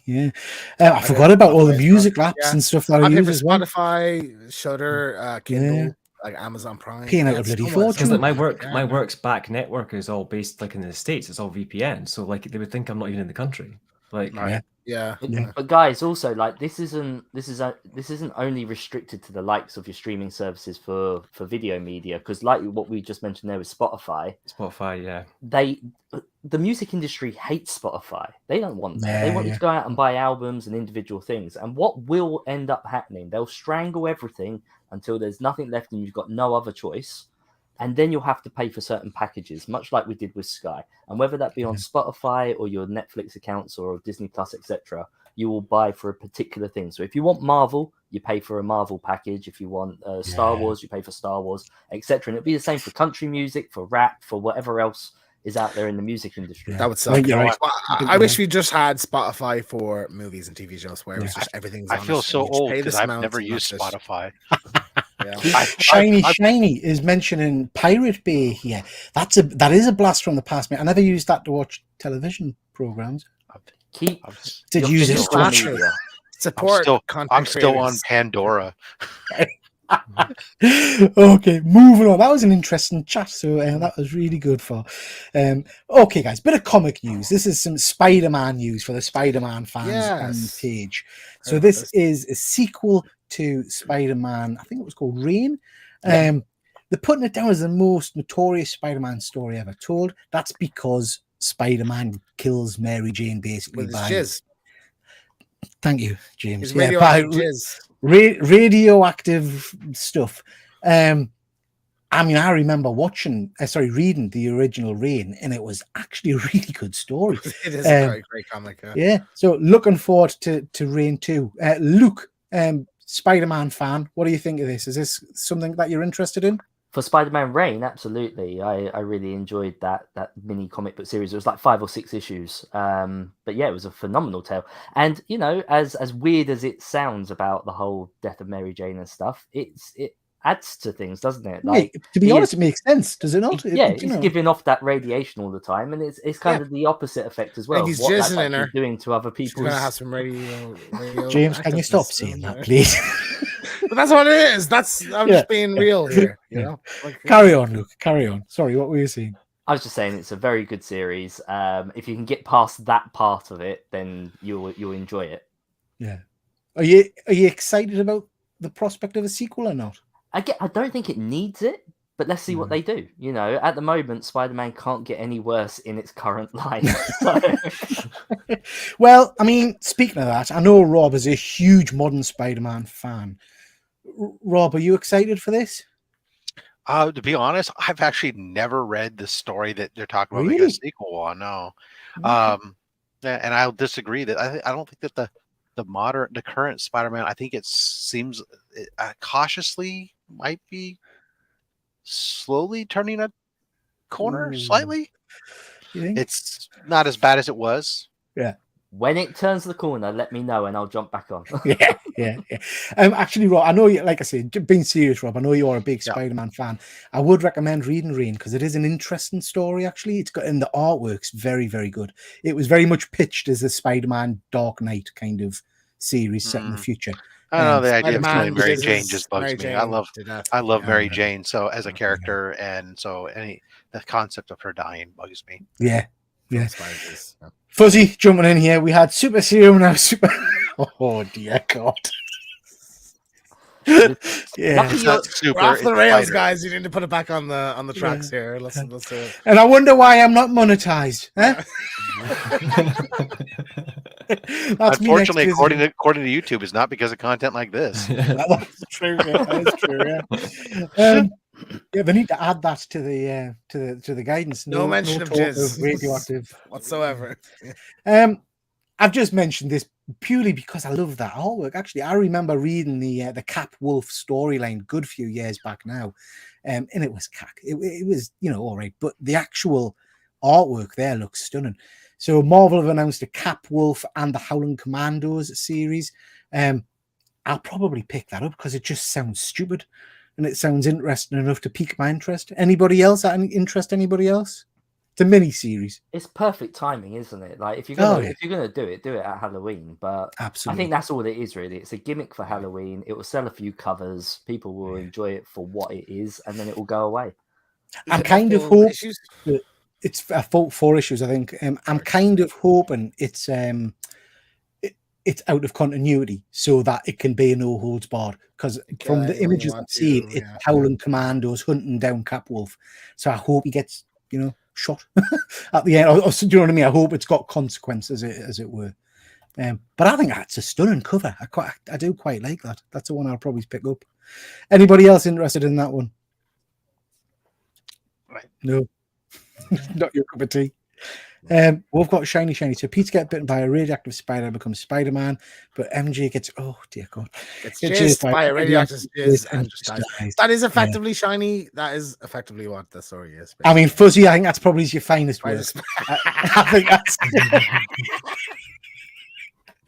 [SPEAKER 1] I forgot about all the music apps and stuff that I use as well.
[SPEAKER 2] Spotify, Shudder, Kindle. like Amazon Prime.
[SPEAKER 1] Paying out a
[SPEAKER 2] it's
[SPEAKER 1] bloody
[SPEAKER 2] so much-
[SPEAKER 1] fortune.
[SPEAKER 5] Because like
[SPEAKER 2] Yeah.
[SPEAKER 5] my work's back network is all based like in the States. It's all VPN. So like they would think I'm not even in the country. Like
[SPEAKER 2] Yeah.
[SPEAKER 4] But,
[SPEAKER 1] Yeah.
[SPEAKER 4] but guys, also like this isn't only restricted to the likes of your streaming services for video media, because like what we just mentioned there with Spotify,
[SPEAKER 5] Spotify, yeah.
[SPEAKER 4] the music industry hates Spotify. They don't want that. They
[SPEAKER 1] Yeah,
[SPEAKER 4] want you
[SPEAKER 1] yeah.
[SPEAKER 4] to go out and buy albums and individual things. And what will end up happening? They'll strangle everything until there's nothing left and you've got no other choice. And then you'll have to pay for certain packages, much like we did with Sky. And whether that be on Spotify or your Netflix accounts or Disney Plus, etc., you will buy for a particular thing. So if you want Marvel, you pay for a Marvel package. If you want Star Wars, you pay for Star Wars, etc. And it'll be the same for country music, for rap, for whatever else is out there in the music industry.
[SPEAKER 1] Yeah.
[SPEAKER 2] That would suck.
[SPEAKER 1] Well, you're right.
[SPEAKER 2] Well, I wish we just had Spotify for movies and TV shows where it was just everything's.
[SPEAKER 3] I
[SPEAKER 2] on
[SPEAKER 3] feel
[SPEAKER 2] it,
[SPEAKER 3] so
[SPEAKER 2] and you just
[SPEAKER 3] old
[SPEAKER 2] pay
[SPEAKER 3] because
[SPEAKER 2] this
[SPEAKER 3] I've
[SPEAKER 2] amount
[SPEAKER 3] never
[SPEAKER 2] and
[SPEAKER 3] used
[SPEAKER 2] that's it.
[SPEAKER 3] Spotify.
[SPEAKER 2] Yeah.
[SPEAKER 1] Shiny is mentioning Pirate Bay here. That is a blast from the past, mate. I never used that to watch television programs.
[SPEAKER 4] Keep
[SPEAKER 1] Did
[SPEAKER 4] your
[SPEAKER 1] use it
[SPEAKER 4] physical
[SPEAKER 1] to watch.
[SPEAKER 4] media.
[SPEAKER 2] Support.
[SPEAKER 3] I'm still on
[SPEAKER 2] creators.
[SPEAKER 3] Pandora.
[SPEAKER 1] Okay, moving on. That was an interesting chat, so that was really good for. Okay, guys, bit of comic news. This is some Spider-Man news for the Spider-Man fans on the
[SPEAKER 2] Yes.
[SPEAKER 1] page. So this is a sequel to Spider-Man. I think it was called Reign. They're putting it down as the most notorious Spider-Man story ever told. That's because Spider-Man kills Mary Jane basically
[SPEAKER 2] With his
[SPEAKER 1] by.
[SPEAKER 2] jizz.
[SPEAKER 1] Thank you, James.
[SPEAKER 2] His
[SPEAKER 1] Yeah,
[SPEAKER 2] radioactive
[SPEAKER 1] by
[SPEAKER 2] jizz.
[SPEAKER 1] radioactive stuff. I mean, I remember reading the original Reign, and it was actually a really good story.
[SPEAKER 2] It is a very great comic.
[SPEAKER 1] Yeah, so looking forward to Reign 2. Luke, Spider-Man fan, what do you think of this? Is this something that you're interested in?
[SPEAKER 4] For Spider-Man Reign, absolutely. I really enjoyed that mini comic book series. It was like 5 or 6 issues. But yeah, it was a phenomenal tale. And you know, as weird as it sounds about the whole death of Mary Jane and stuff, it adds to things, doesn't it? Like,
[SPEAKER 1] to be honest, it makes sense, does it not?
[SPEAKER 4] He's giving off that radiation all the time, and it's kind of the opposite effect as well.
[SPEAKER 2] And he's
[SPEAKER 4] what that's
[SPEAKER 2] jizzing in
[SPEAKER 4] actually
[SPEAKER 2] her.
[SPEAKER 4] doing to other
[SPEAKER 2] She's
[SPEAKER 4] people.
[SPEAKER 2] gonna have some radio
[SPEAKER 1] James, can you stop
[SPEAKER 2] activeness
[SPEAKER 1] saying
[SPEAKER 2] in
[SPEAKER 1] that,
[SPEAKER 2] there.
[SPEAKER 1] please?
[SPEAKER 2] But that's what it is. I'm just being real here. You know? Like,
[SPEAKER 1] Carry on, Luke. Carry on. Sorry, what were you saying?
[SPEAKER 4] I was just saying it's a very good series. If you can get past that part of it, then you'll enjoy it.
[SPEAKER 1] Yeah. Are you excited about the prospect of a sequel or not?
[SPEAKER 4] I don't think it needs it, but let's see what they do. You know, at the moment, Spider-Man can't get any worse in its current line. So...
[SPEAKER 1] Well, I mean, speaking of that, I know Rob is a huge modern Spider-Man fan. Rob, are you excited for this?
[SPEAKER 3] To be honest, I've actually never read the story that they're talking about making
[SPEAKER 1] Really?
[SPEAKER 3] a sequel on. No,
[SPEAKER 1] Okay.
[SPEAKER 3] and I'll disagree that I don't think that the current Spider-Man. I think it seems cautiously might be slowly turning a corner
[SPEAKER 1] Ooh.
[SPEAKER 3] slightly.
[SPEAKER 1] You think?
[SPEAKER 3] It's not as bad as it was.
[SPEAKER 4] When it turns the corner, let me know and I'll jump back on.
[SPEAKER 1] Yeah. Actually, Rob, I know you. Like I said, being serious, Rob, I know you are a big Spider-Man fan. I would recommend reading Reign because it is an interesting story. Actually, it's got and the artwork's very, very good. It was very much pitched as a Spider-Man Dark Knight kind of series set in the future.
[SPEAKER 3] I don't know, the idea of
[SPEAKER 2] Spider-Man
[SPEAKER 3] killing Mary
[SPEAKER 2] jizzes
[SPEAKER 3] Jane just bugs
[SPEAKER 2] Mary
[SPEAKER 3] me.
[SPEAKER 2] Jane to death.
[SPEAKER 3] I love
[SPEAKER 2] Yeah.
[SPEAKER 3] Mary Jane so as a character, and so the concept of her dying bugs me.
[SPEAKER 1] Yeah.
[SPEAKER 2] Spiders, yeah.
[SPEAKER 1] Fuzzy jumping in here. We had Super Serum now. Oh dear God.
[SPEAKER 4] Lucky
[SPEAKER 3] It's
[SPEAKER 4] you're-
[SPEAKER 3] not super.
[SPEAKER 2] We're off the
[SPEAKER 3] it's
[SPEAKER 2] rails,
[SPEAKER 3] lighter.
[SPEAKER 2] guys. You need to put it back on the tracks here. Let's do it.
[SPEAKER 1] And I wonder why I'm not monetized. Huh? That's me next
[SPEAKER 3] Unfortunately,
[SPEAKER 1] visit.
[SPEAKER 3] according to YouTube, it's not because of content like this.
[SPEAKER 1] That's true. Yeah, that is true. Yeah. Yeah, they need to add that to the guidance.
[SPEAKER 2] No mention of
[SPEAKER 1] talk
[SPEAKER 2] jizz.
[SPEAKER 1] radioactive
[SPEAKER 2] Whatsoever.
[SPEAKER 1] I've just mentioned this purely because I love that artwork. Actually, I remember reading the Cap Wolf storyline good few years back now, and it was cack. It was all right, but the actual artwork there looks stunning. So Marvel have announced a Cap Wolf and the Howling Commandos series. I'll probably pick that up because it just sounds stupid. And it sounds interesting enough to pique my interest. Anybody else? Interest anybody else? It's a mini series.
[SPEAKER 4] It's perfect timing, isn't it? Like if you're
[SPEAKER 1] Oh,
[SPEAKER 4] gonna
[SPEAKER 1] yeah.
[SPEAKER 4] if you're gonna do it at Halloween. But I
[SPEAKER 1] Absolutely.
[SPEAKER 4] think that's all it is really. It's a gimmick for Halloween. It will sell a few covers. People will enjoy it for what it is, and then it will go away.
[SPEAKER 1] I'm kind of hoping that it's four issues, I think. I'm kind of hoping it's out of continuity so that it can be a no holds barred. Because from the images I've seen, it's Howling Commandos hunting down Capwolf. So I hope he gets, shot at the end. Or, do you know what I mean? I hope it's got consequences, as it were. But I think that's a stunning cover. I do quite like that. That's the one I'll probably pick up. Anybody else interested in that one?
[SPEAKER 3] Right.
[SPEAKER 1] No, not your cup of tea. We've got Shiny. So Pete gets bitten by a radioactive spider, becomes Spider-Man, but MJ gets, oh dear God,
[SPEAKER 2] gets jizzed by a radioactive jizz and just dies. That is effectively Shiny. That is effectively what the story is.
[SPEAKER 1] Basically. I mean, Fuzzy, I think that's probably your finest work. I think that's.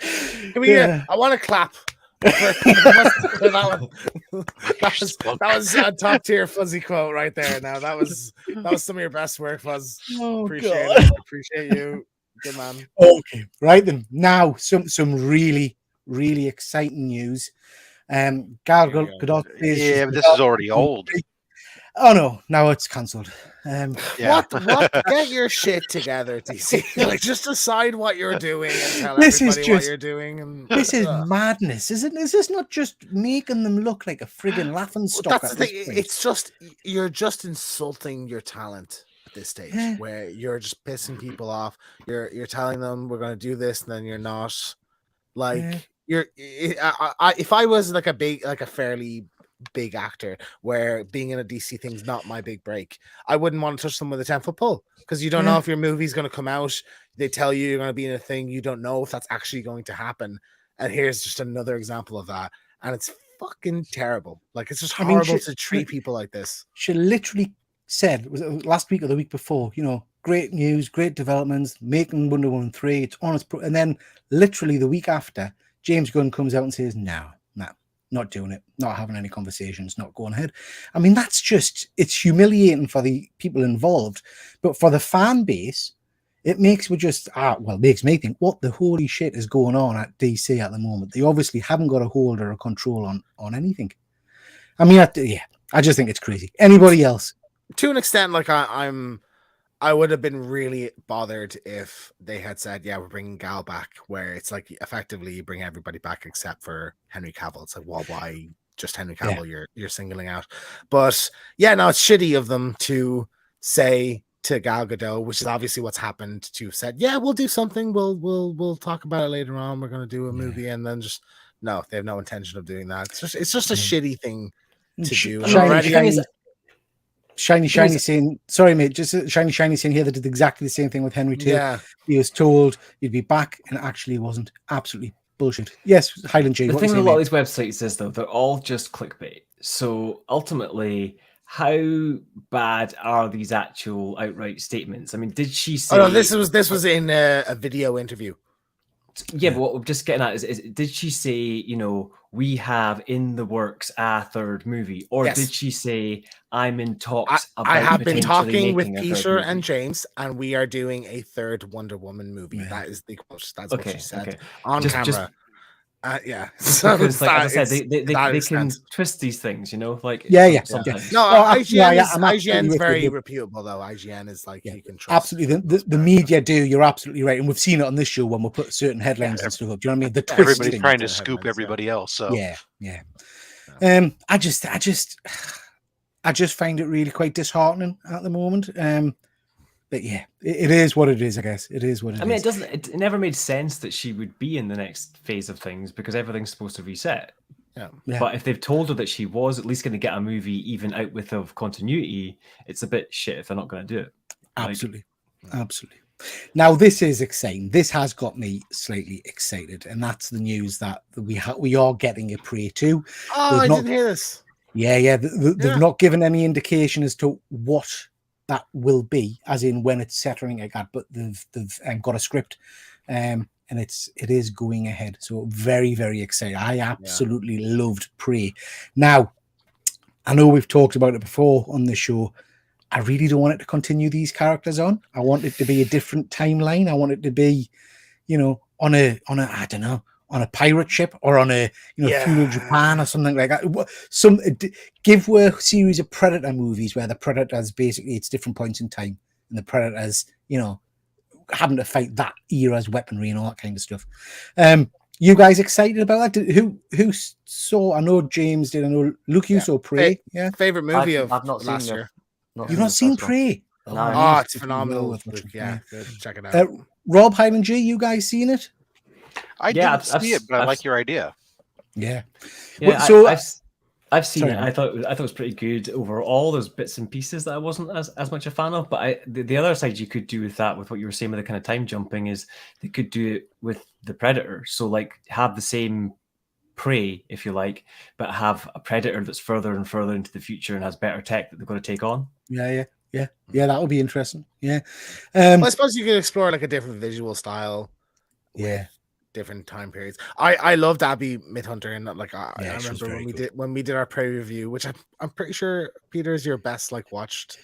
[SPEAKER 2] I want to clap. that was a top tier Fuzzy quote right there. Now that was some of your best work, Fuzz. Appreciate you, good man.
[SPEAKER 1] Okay, right then. Now some really exciting news. Gal Gadot.
[SPEAKER 3] Yeah, but this is already old.
[SPEAKER 1] Oh no, now it's cancelled.
[SPEAKER 2] What? Get your shit together, DC. Like, just decide what you're doing and tell everybody what you're doing. And
[SPEAKER 1] this is madness, isn't it? Is this not just making them look like a friggin' laughing stock?
[SPEAKER 2] That's the thing. It's just you're just insulting your talent at this stage, where you're just pissing people off. You're telling them we're going to do this, and then you're not. Like if I was like a fairly big actor where being in a DC thing's not my big break, I wouldn't want to touch them with a 10-foot pole, because you don't know if your movie's going to come out. They tell you you're going to be in a thing, you don't know if that's actually going to happen, and here's just another example of that, and it's fucking terrible. Like, it's just horrible to treat people like this.
[SPEAKER 1] She literally said, was it last week or the week before, great news, great developments, making Wonder Woman 3, it's on its and then literally the week after, James Gunn comes out and says, no, not doing it, not having any conversations, not going ahead. I mean, it's humiliating for the people involved, but for the fan base, it makes makes me think, what the holy shit is going on at DC at the moment? They obviously haven't got a hold or a control on anything. I mean, I just think it's crazy. Anybody else?
[SPEAKER 2] To an extent, like I would have been really bothered if they had said, yeah, we're bringing Gal back, where it's like effectively you bring everybody back except for Henry Cavill. It's like, well, why just Henry Cavill you're singling out? But yeah, no, it's shitty of them to say to Gal Gadot, which is obviously what's happened, to have said, yeah, we'll do something. We'll talk about it later on. We're going to do a movie, and then just no, they have no intention of doing that. It's just a shitty thing to do.
[SPEAKER 1] Shiny saying, sorry mate, just Shiny saying here that did exactly the same thing with Henry too.
[SPEAKER 2] Yeah.
[SPEAKER 1] He was told you'd be back, and actually wasn't. Absolutely bullshit. Yes, Highland J.
[SPEAKER 5] The thing with a lot of these websites is, though, they're all just clickbait. So ultimately, how bad are these actual outright statements? I mean, did she say?
[SPEAKER 2] Oh no, this was in a video interview.
[SPEAKER 5] Yeah, but what we're just getting at is did she say, we have in the works a third movie, or did she say, I'm in talks about
[SPEAKER 2] I have been talking with
[SPEAKER 5] making
[SPEAKER 2] Peter and James, and we are doing a third Wonder Woman movie? That is the quote. That's what she said on camera. So
[SPEAKER 5] because, like, as I said, they can twist these things, like
[SPEAKER 2] sometimes. No, IGN's very reputable, though. IGN is like you can trust.
[SPEAKER 1] Absolutely, the media do. You're absolutely right, and we've seen it on this show when we put certain headlines and stuff up. Do you know what I mean? The twist.
[SPEAKER 3] Everybody's trying to scoop everybody else. So
[SPEAKER 1] yeah. I just find it really quite disheartening at the moment. But yeah, it is what it is, I guess. It is what it is.
[SPEAKER 5] I mean, it never made sense that she would be in the next phase of things, because everything's supposed to reset. Yeah. But if they've told her that she was at least going to get a movie even out with of continuity, it's a bit shit if they're not going to do it.
[SPEAKER 1] Absolutely. Now, this is exciting. This has got me slightly excited, and that's the news that we are getting a Prey 2.
[SPEAKER 2] Oh, I didn't hear this.
[SPEAKER 1] Yeah. They've not given any indication as to what that will be, as in when it's set or anything like that, but they've got a script, and it is going ahead. So very, very excited. I absolutely loved Prey. Now, I know we've talked about it before on the show. I really don't want it to continue these characters on. I want it to be a different timeline. I want it to be, on a I don't know, on a pirate ship or on a feudal Japan or something like that. Give a series of Predator movies where the Predators basically it's different points in time and the Predators, having to fight that era's weaponry and all that kind of stuff. You guys excited about that? Who saw? I know James did. I know Luke. You saw Prey. Yeah.
[SPEAKER 2] Favorite movie
[SPEAKER 4] I've not
[SPEAKER 2] last
[SPEAKER 4] seen
[SPEAKER 2] year.
[SPEAKER 1] You've not seen Prey?
[SPEAKER 4] No.
[SPEAKER 2] Oh, it's phenomenal. Yeah, good. Check it out.
[SPEAKER 1] Rob, Highland G, you guys seen it?
[SPEAKER 3] I didn't see it, but I like your idea.
[SPEAKER 1] Yeah.
[SPEAKER 5] Yeah,
[SPEAKER 1] so
[SPEAKER 5] I've seen
[SPEAKER 1] sorry,
[SPEAKER 5] it. I thought it was pretty good overall. There's bits and pieces that I wasn't as much a fan of, but the other side you could do with that, with what you were saying with the kind of time jumping, is they could do it with the Predator. So like have the same prey, if you like, but have a Predator that's further and further into the future and has better tech that they've got to take on.
[SPEAKER 1] Yeah, that would be interesting. Yeah.
[SPEAKER 2] Well, I suppose you could explore like a different visual style.
[SPEAKER 1] Yeah.
[SPEAKER 2] Different time periods. I loved Abby Midhunter, and like I remember when we did our Prey review, which I'm pretty sure Peter is your best watched.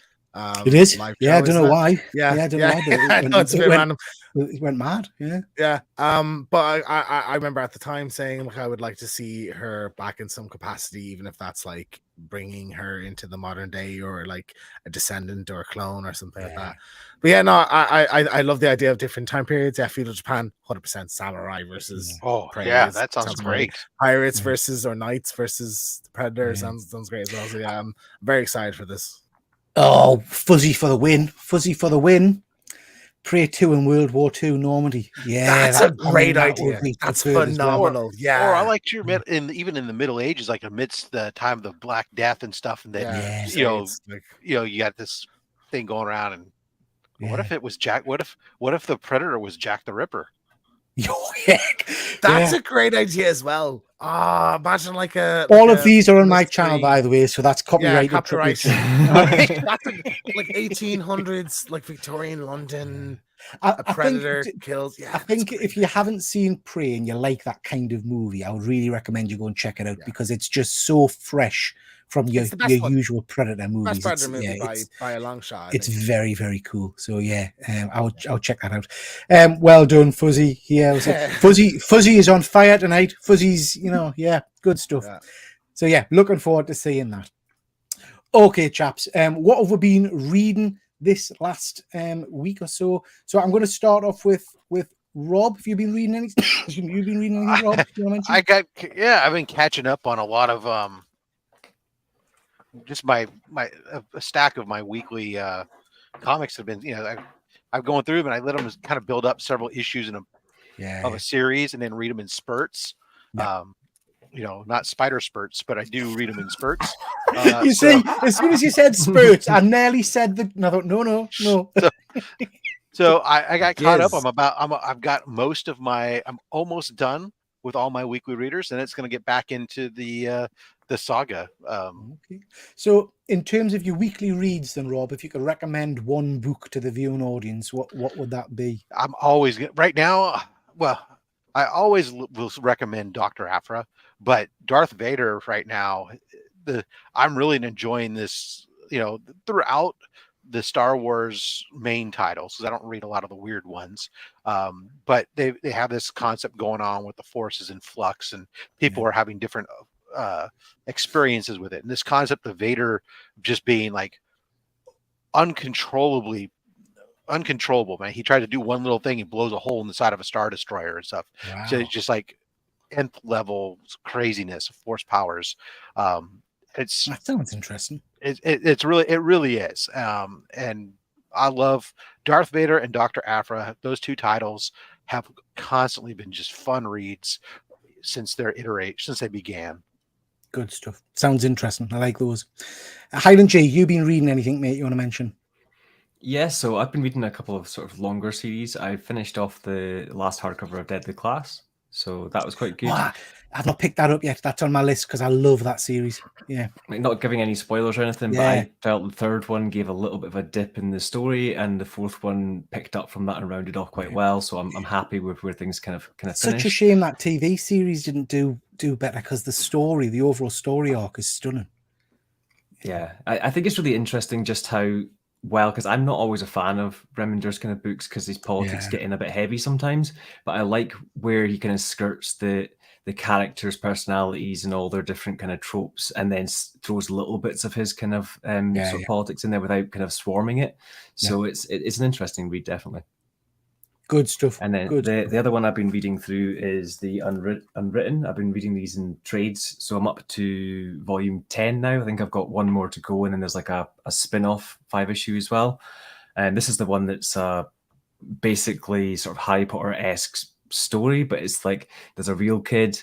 [SPEAKER 1] It is.
[SPEAKER 2] Live
[SPEAKER 1] yeah,
[SPEAKER 2] show,
[SPEAKER 1] I don't know why.
[SPEAKER 2] Yeah,
[SPEAKER 1] I don't know why.
[SPEAKER 2] It's a bit random.
[SPEAKER 1] It went mad. Yeah.
[SPEAKER 2] Yeah. But I remember at the time saying like I would like to see her back in some capacity, even if that's like bringing her into the modern day or like a descendant or a clone or something like that. But yeah, no, I love the idea of different time periods. Yeah, feudal Japan, 100% samurai versus
[SPEAKER 3] Prey. Yeah, that sounds great.
[SPEAKER 2] Pirates versus or knights versus the Predator sounds great as well. So yeah, I'm very excited for this.
[SPEAKER 1] Oh, Fuzzy for the win. Fuzzy for the win. Prey 2 in World War II Normandy. Yeah,
[SPEAKER 2] that's a great idea. That's phenomenal. Yeah.
[SPEAKER 3] Or I like your even in the Middle Ages, like amidst the time of the Black Death and stuff, and then you got this thing going around. And what if it was Jack? What if the Predator was Jack the Ripper?
[SPEAKER 2] That's a great idea as well. Imagine like
[SPEAKER 1] all of these are on my channel, by the way, so that's copyrighted.
[SPEAKER 2] Yeah, copyright. That's like 1800s, like Victorian London. A Predator kills. Yeah,
[SPEAKER 1] I think if you haven't seen Prey and you like that kind of movie, I would really recommend you go and check it out because it's just so fresh from your usual Predator movies.
[SPEAKER 2] Best Predator movie by a long shot.
[SPEAKER 1] It's very, very cool. So yeah, I'll check that out. Well done, Fuzzy. Here, Fuzzy is on fire tonight. Fuzzy's, good stuff. Yeah. So yeah, looking forward to seeing that. Okay, chaps. What have we been reading this last week or so? So I'm going to start off with Rob. Have you been reading anything? Rob?
[SPEAKER 3] I've been catching up on a lot of just my a stack of my weekly comics have been, I'm going through them and I let them kind of build up several issues of a series and then read them in spurts. Yeah. Not spider spurts, but I do read them in spurts.
[SPEAKER 1] See, as soon as you said spurts, I nearly said that. No.
[SPEAKER 3] So I got caught up. I've got most of I'm almost done with all my weekly readers, and it's going to get back into the saga.
[SPEAKER 1] Okay. So in terms of your weekly reads, then Rob, if you could recommend one book to the viewing audience, what would that be?
[SPEAKER 3] I'm always right now. Well, I always will recommend Dr. Aphra, but Darth Vader right now, I'm really enjoying this, throughout the Star Wars main titles, because I don't read a lot of the weird ones. But they have this concept going on with the Forces in flux, and people are having different experiences with it. And this concept of Vader just being like uncontrollable, man. He tried to do one little thing, he blows a hole in the side of a Star Destroyer and stuff. Wow. So it's just like nth level craziness of force powers.
[SPEAKER 1] That sounds interesting.
[SPEAKER 3] It really is. And I love Darth Vader and Dr. Aphra. Those two titles have constantly been just fun reads since they began.
[SPEAKER 1] Good stuff. Sounds interesting. I like those. Highland J, you been reading anything, mate, you want to mention?
[SPEAKER 5] Yeah, so I've been reading a couple of sort of longer series. I finished off the last hardcover of Deadly Class, so that was quite good.
[SPEAKER 1] Oh, I've not picked that up yet. That's on my list because I love that series. Yeah.
[SPEAKER 5] Not giving any spoilers or anything, but I felt the third one gave a little bit of a dip in the story, and the fourth one picked up from that and rounded off quite well. So I'm happy with where things kind of finished.
[SPEAKER 1] Such a shame that TV series didn't do better because the overall story arc is stunning.
[SPEAKER 5] Yeah, I think it's really interesting just how well, because I'm not always a fan of Remender's kind of books because his politics
[SPEAKER 1] Yeah.
[SPEAKER 5] get in a bit heavy sometimes, but I like where he kind of skirts the characters' personalities and all their different kind of tropes, and then throws little bits of his kind of sort of politics in there without kind of swarming it. So it's an interesting read, definitely.
[SPEAKER 1] Good stuff.
[SPEAKER 5] And then
[SPEAKER 1] Good.
[SPEAKER 5] the other one I've been reading through is the Unwritten. I've been reading these in trades, so I'm up to volume 10 now. I think I've got one more to go, and then there's like a spin-off 5-issue as well. And this is the one that's basically sort of Harry Potter-esque story, but it's like there's a real kid,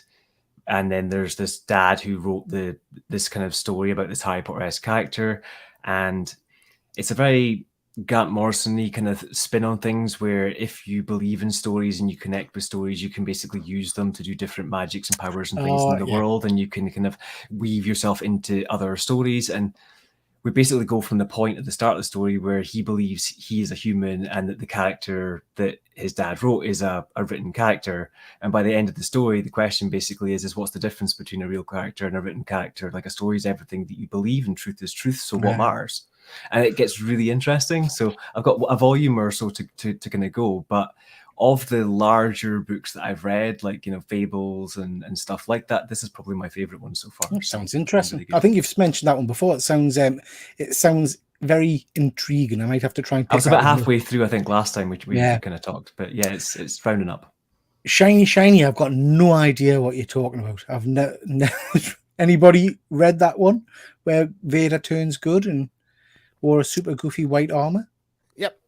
[SPEAKER 5] and then there's this dad who wrote this kind of story about this Harry Potter-esque character, and it's a very Grant Morrison-y kind of spin on things where if you believe in stories and you connect with stories, you can basically use them to do different magics and powers and things in the world, and you can kind of weave yourself into other stories. And we basically go from the point at the start of the story where he believes he is a human and that the character that his dad wrote is a written character. And by the end of the story, the question basically is what's the difference between a real character and a written character? Like, a story is everything that you believe, and truth is truth. So what matters? And it gets really interesting. So I've got a volume or so to kind of go, but of the larger books that I've read, like, Fables and stuff like that, this is probably my favorite one so far.
[SPEAKER 1] That sounds interesting. Really, I think you've mentioned that one before. It sounds very intriguing. I might have to try and pick.
[SPEAKER 5] I was about halfway through, I think, last time we kind of talked, but yeah, it's rounding up.
[SPEAKER 1] Shiny. I've got no idea what you're talking about. I've never anybody read that one where Vader turns good and wore a super goofy white armor?
[SPEAKER 2] Yep.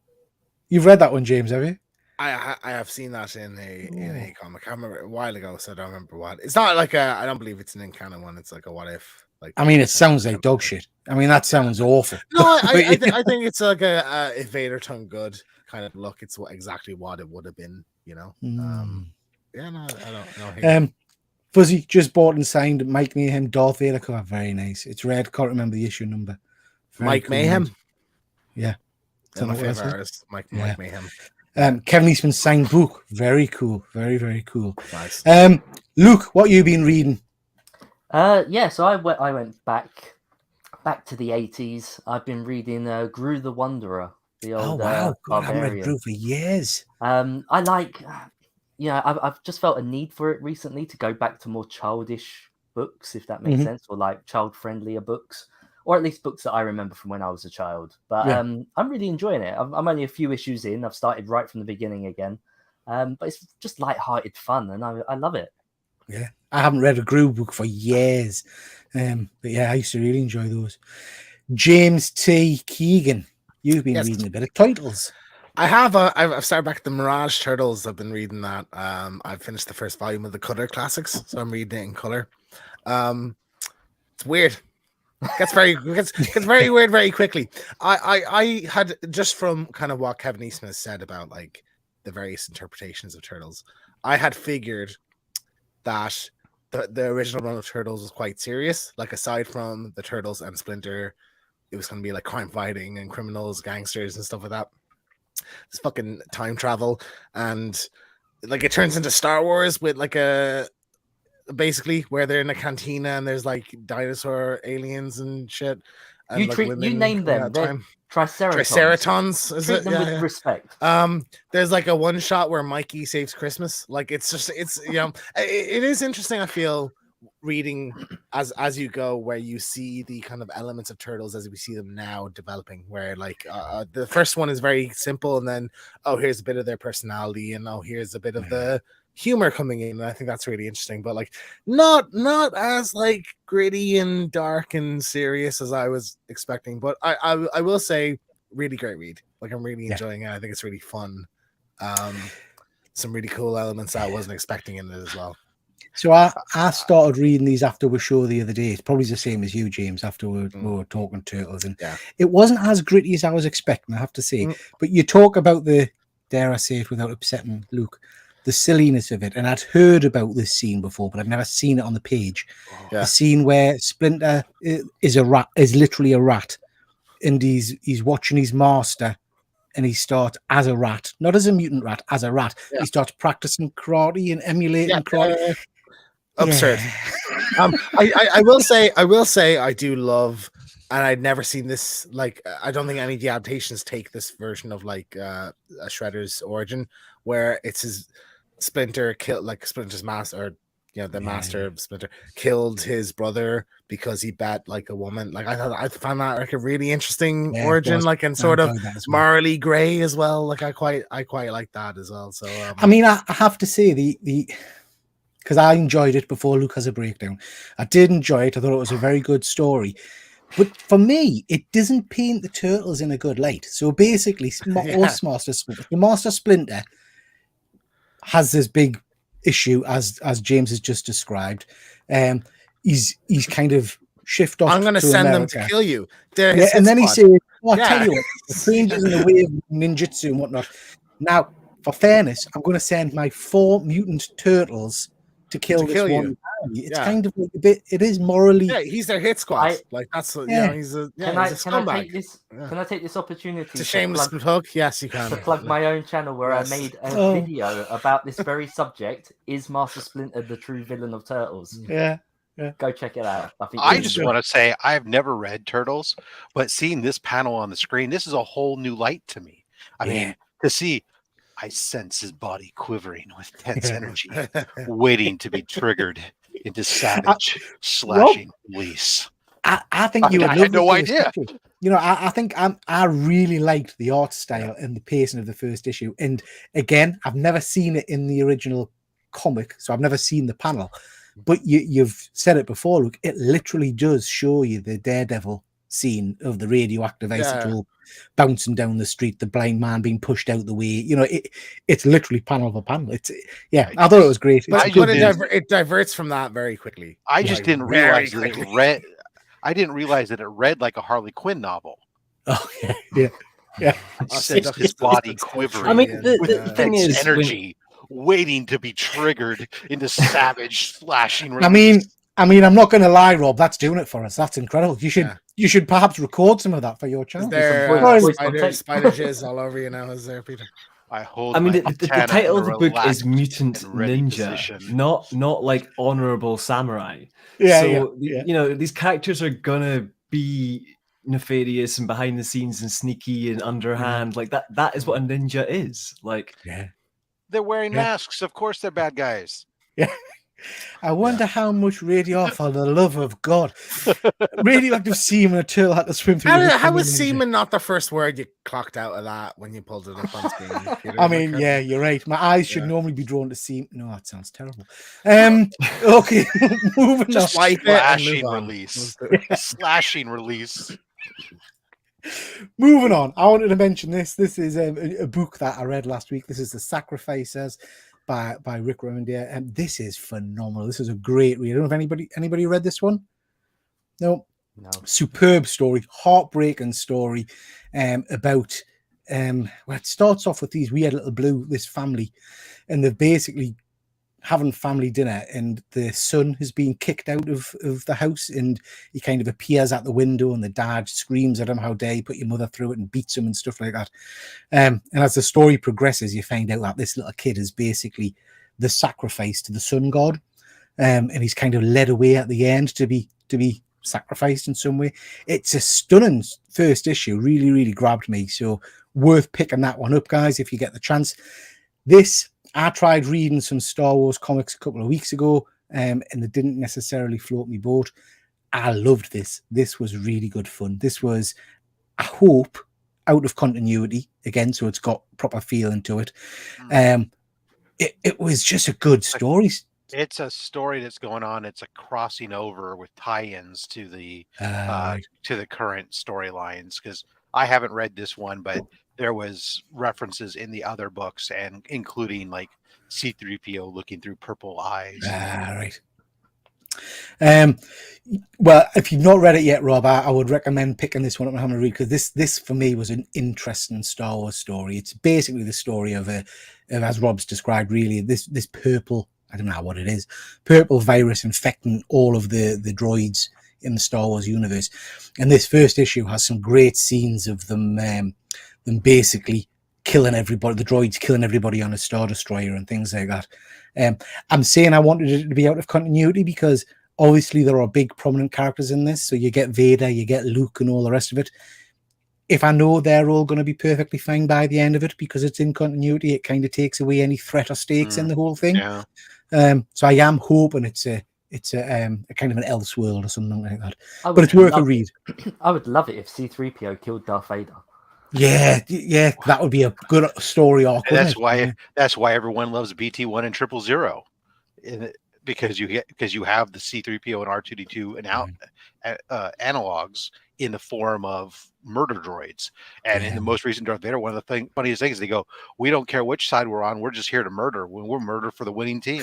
[SPEAKER 1] You've read that one, James, have you?
[SPEAKER 2] I have seen that in a comic. I remember a while ago, so I don't remember what. It's not like I don't believe it's an in-canon one. It's like a what if. Like,
[SPEAKER 1] I mean, it sounds like dog shit. I mean, that sounds awful.
[SPEAKER 2] No, I think it's like a if Vader turned good kind of look. It's exactly what it would have been, Yeah, no, I don't know.
[SPEAKER 1] Fuzzy just bought and signed Mike Mayhem Darth Vader cover. Very nice. It's red. Can't remember the issue number. Very
[SPEAKER 2] Mike
[SPEAKER 1] cool.
[SPEAKER 2] Mayhem.
[SPEAKER 1] Yeah.
[SPEAKER 2] My favorite artist, Mike Mayhem.
[SPEAKER 1] Kevin Eastman signed book. Very cool. Very, very cool.
[SPEAKER 2] Nice.
[SPEAKER 1] Luke, what have you been reading?
[SPEAKER 4] So I went back to the 80s. I've been reading Gru the Wanderer, the old
[SPEAKER 1] God, I haven't read
[SPEAKER 4] barbarian.
[SPEAKER 1] Gru for years.
[SPEAKER 4] I like, I've just felt a need for it recently to go back to more childish books, if that makes sense, or like child-friendlier books, or at least books that I remember from when I was a child. But I'm really enjoying it. I'm only a few issues in. I've started right from the beginning again. But it's just light-hearted fun, and I love it.
[SPEAKER 1] Yeah, I haven't read a Gru book for years. But yeah, I used to really enjoy those. James T. Keegan, you've been reading a bit of titles.
[SPEAKER 2] I have. I've started back the Mirage Turtles. I've been reading that. I've finished the first volume of the Color Classics, so I'm reading it in color. It's weird. Gets very weird very quickly. I had, just from kind of what Kevin Eastman has said about like the various interpretations of Turtles, I had figured that the original run of Turtles was quite serious. Like, aside from the Turtles and Splinter, it was going to be like crime fighting and criminals, gangsters, and stuff like that. This fucking time travel, and like it turns into Star Wars with like basically where they're in a cantina and there's like dinosaur aliens and shit. And
[SPEAKER 4] you name them. They're Triceratons.
[SPEAKER 2] Is
[SPEAKER 4] Treat
[SPEAKER 2] it?
[SPEAKER 4] them with respect.
[SPEAKER 2] There's like a one shot where Mikey saves Christmas. Like, it's it is interesting. I feel reading as you go, where you see the kind of elements of Turtles as we see them now developing, where like the first one is very simple, and then here's a bit of their personality, and here's a bit of the humor coming in, and I think that's really interesting, but like not as like gritty and dark and serious as I was expecting. But I will say, really great read. Like, I'm really enjoying it. I think it's really fun. Some really cool elements I wasn't expecting in it as well.
[SPEAKER 1] So I started reading these after we show the other day. It's probably the same as you, James, after we were talking Turtles, and it wasn't as gritty as I was expecting, I have to say. But you talk about the, dare I say it without upsetting Luke, the silliness of it. And I'd heard about this scene before, but I've never seen it on the page. The scene where Splinter is literally a rat, and he's watching his master, and he starts as a rat, not as a mutant rat, as a rat. He starts practicing karate and emulating karate.
[SPEAKER 2] Absurd. I will say I do love I'd never seen this. Like, I don't think any of the adaptations take this version of like a Shredder's origin, where it's his Splinter killed, like Splinter's master, or the master of Splinter killed his brother because he bet like a woman. Like, I found that like a really interesting origin, like, and sort of morally grey as well. Like, I quite like that as well. So
[SPEAKER 1] I mean, I have to say the because I enjoyed it before Luke has a breakdown. I did enjoy it. I thought it was a very good story. But for me, it doesn't paint the Turtles in a good light. So basically, Master Splinter has this big issue, as James has just described. He's kind of shift off.
[SPEAKER 2] I'm going to send
[SPEAKER 1] America.
[SPEAKER 2] them to kill you.
[SPEAKER 1] And then he says, "Well, I'll tell you what, the strangers in the way of ninjutsu and whatnot. Now, for fairness, I'm going to send my 4 mutant turtles to kill this one." It's kind of like a bit. It is morally.
[SPEAKER 2] Yeah, he's their hit squad. Like, that's he's a scumbag.
[SPEAKER 4] Can I take this opportunity?
[SPEAKER 2] It's a shameless plug. Yes, you can.
[SPEAKER 4] To plug my own channel where I made a video about this very subject. Is Master Splinter the true villain of Turtles?
[SPEAKER 1] Yeah.
[SPEAKER 4] Go check it out.
[SPEAKER 3] I just want to say I've never read Turtles, but seeing this panel on the screen, this is a whole new light to me. I mean, to see. I sense his body quivering with tense energy, waiting to be triggered into savage slashing release.
[SPEAKER 1] I think you
[SPEAKER 3] had no idea.
[SPEAKER 1] I think I really liked the art style and the pacing of the first issue. And again, I've never seen it in the original comic, so I've never seen the panel. But you've said it before, Luke. It literally does show you the Daredevil scene of the radioactive isotope bouncing down the street, the blind man being pushed out the way. It's literally panel for panel. I thought it was great.
[SPEAKER 2] But it diverts from that very quickly.
[SPEAKER 3] I just didn't realize that it read. I didn't realize that it read like a Harley Quinn novel.
[SPEAKER 1] Oh yeah.
[SPEAKER 3] His body quivering.
[SPEAKER 5] I mean, the thing is,
[SPEAKER 3] energy waiting to be triggered into savage slashing.
[SPEAKER 1] I mean, I'm not going to lie, Rob. That's doing it for us. That's incredible. You should perhaps record some of that for your channel.
[SPEAKER 2] Spider jizz all over you now, is there, Peter?
[SPEAKER 5] The title of the book is Mutant Ninja, not like Honorable Samurai. These characters are gonna be nefarious and behind the scenes and sneaky and underhand. Like that is what a ninja is. Like,
[SPEAKER 3] they're wearing masks. Of course, they're bad guys.
[SPEAKER 1] Yeah. I wonder how much for the love of God. Radioactive semen, a turtle had to swim through.
[SPEAKER 2] How was semen not the first word you clocked out of that when you pulled it up on screen?
[SPEAKER 1] I mean, you're right. My eyes should normally be drawn to semen. No, that sounds terrible. Okay, moving on.
[SPEAKER 3] Slashing release. Slashing release.
[SPEAKER 1] Moving on. I wanted to mention this. This is a book that I read last week. This is The Sacrificers by Rick Remender, and this is phenomenal. This is a great read. I don't know if anybody read this one. No. Superb story, heartbreaking story, about it starts off with these weird little this family, and they're basically having family dinner, and the son has been kicked out of the house, and he kind of appears at the window, and the dad screams at him, "How dare you put your mother through it," and beats him and stuff like that. And as the story progresses, you find out that this little kid is basically the sacrifice to the sun god, and he's kind of led away at the end to be sacrificed in some way. It's a stunning first issue, really, really grabbed me. So worth picking that one up, guys, if you get the chance. I tried reading some Star Wars comics a couple of weeks ago, and they didn't necessarily float me boat. I loved this. This was really good fun. This was, I hope, out of continuity again, so it's got proper feeling to it. It was just a good story.
[SPEAKER 3] It's a story that's going on. It's a crossing over with tie-ins to the current storylines, because I haven't read this one, but there was references in the other books, and including like C-3PO looking through purple eyes.
[SPEAKER 1] Right. Well, if you've not read it yet, Rob, I would recommend picking this one up and having a read, because this for me was an interesting Star Wars story. It's basically the story of as Rob's described, really, this purple, I don't know what it is, purple virus infecting all of the droids in the Star Wars universe. And this first issue has some great scenes of them basically killing everybody, the droids killing everybody on a Star Destroyer and things like that. I'm saying I wanted it to be out of continuity because Obviously, there are big prominent characters in this, so you get Vader, you get Luke, and all the rest of it. If I know they're all going to be perfectly fine by the end of it, because it's in continuity, it kind of takes away any threat or stakes in the whole thing.
[SPEAKER 3] Yeah.
[SPEAKER 1] So I am hoping it's a kind of an Elseworld or something like that.
[SPEAKER 4] I
[SPEAKER 1] But
[SPEAKER 4] would
[SPEAKER 1] it's worth a
[SPEAKER 4] love
[SPEAKER 1] read.
[SPEAKER 4] I would love it if C-3PO killed Darth Vader.
[SPEAKER 1] Yeah, that would be a good story arc.
[SPEAKER 3] And
[SPEAKER 1] wouldn't
[SPEAKER 3] that's why everyone loves BT1 and 000. Because you have the C-3PO and R2D2 and analogs in the form of murder droids. And in the most recent Darth Vader, one of the funniest things, they go, "We don't care which side we're on. We're just here to murder. We're murder for the winning team."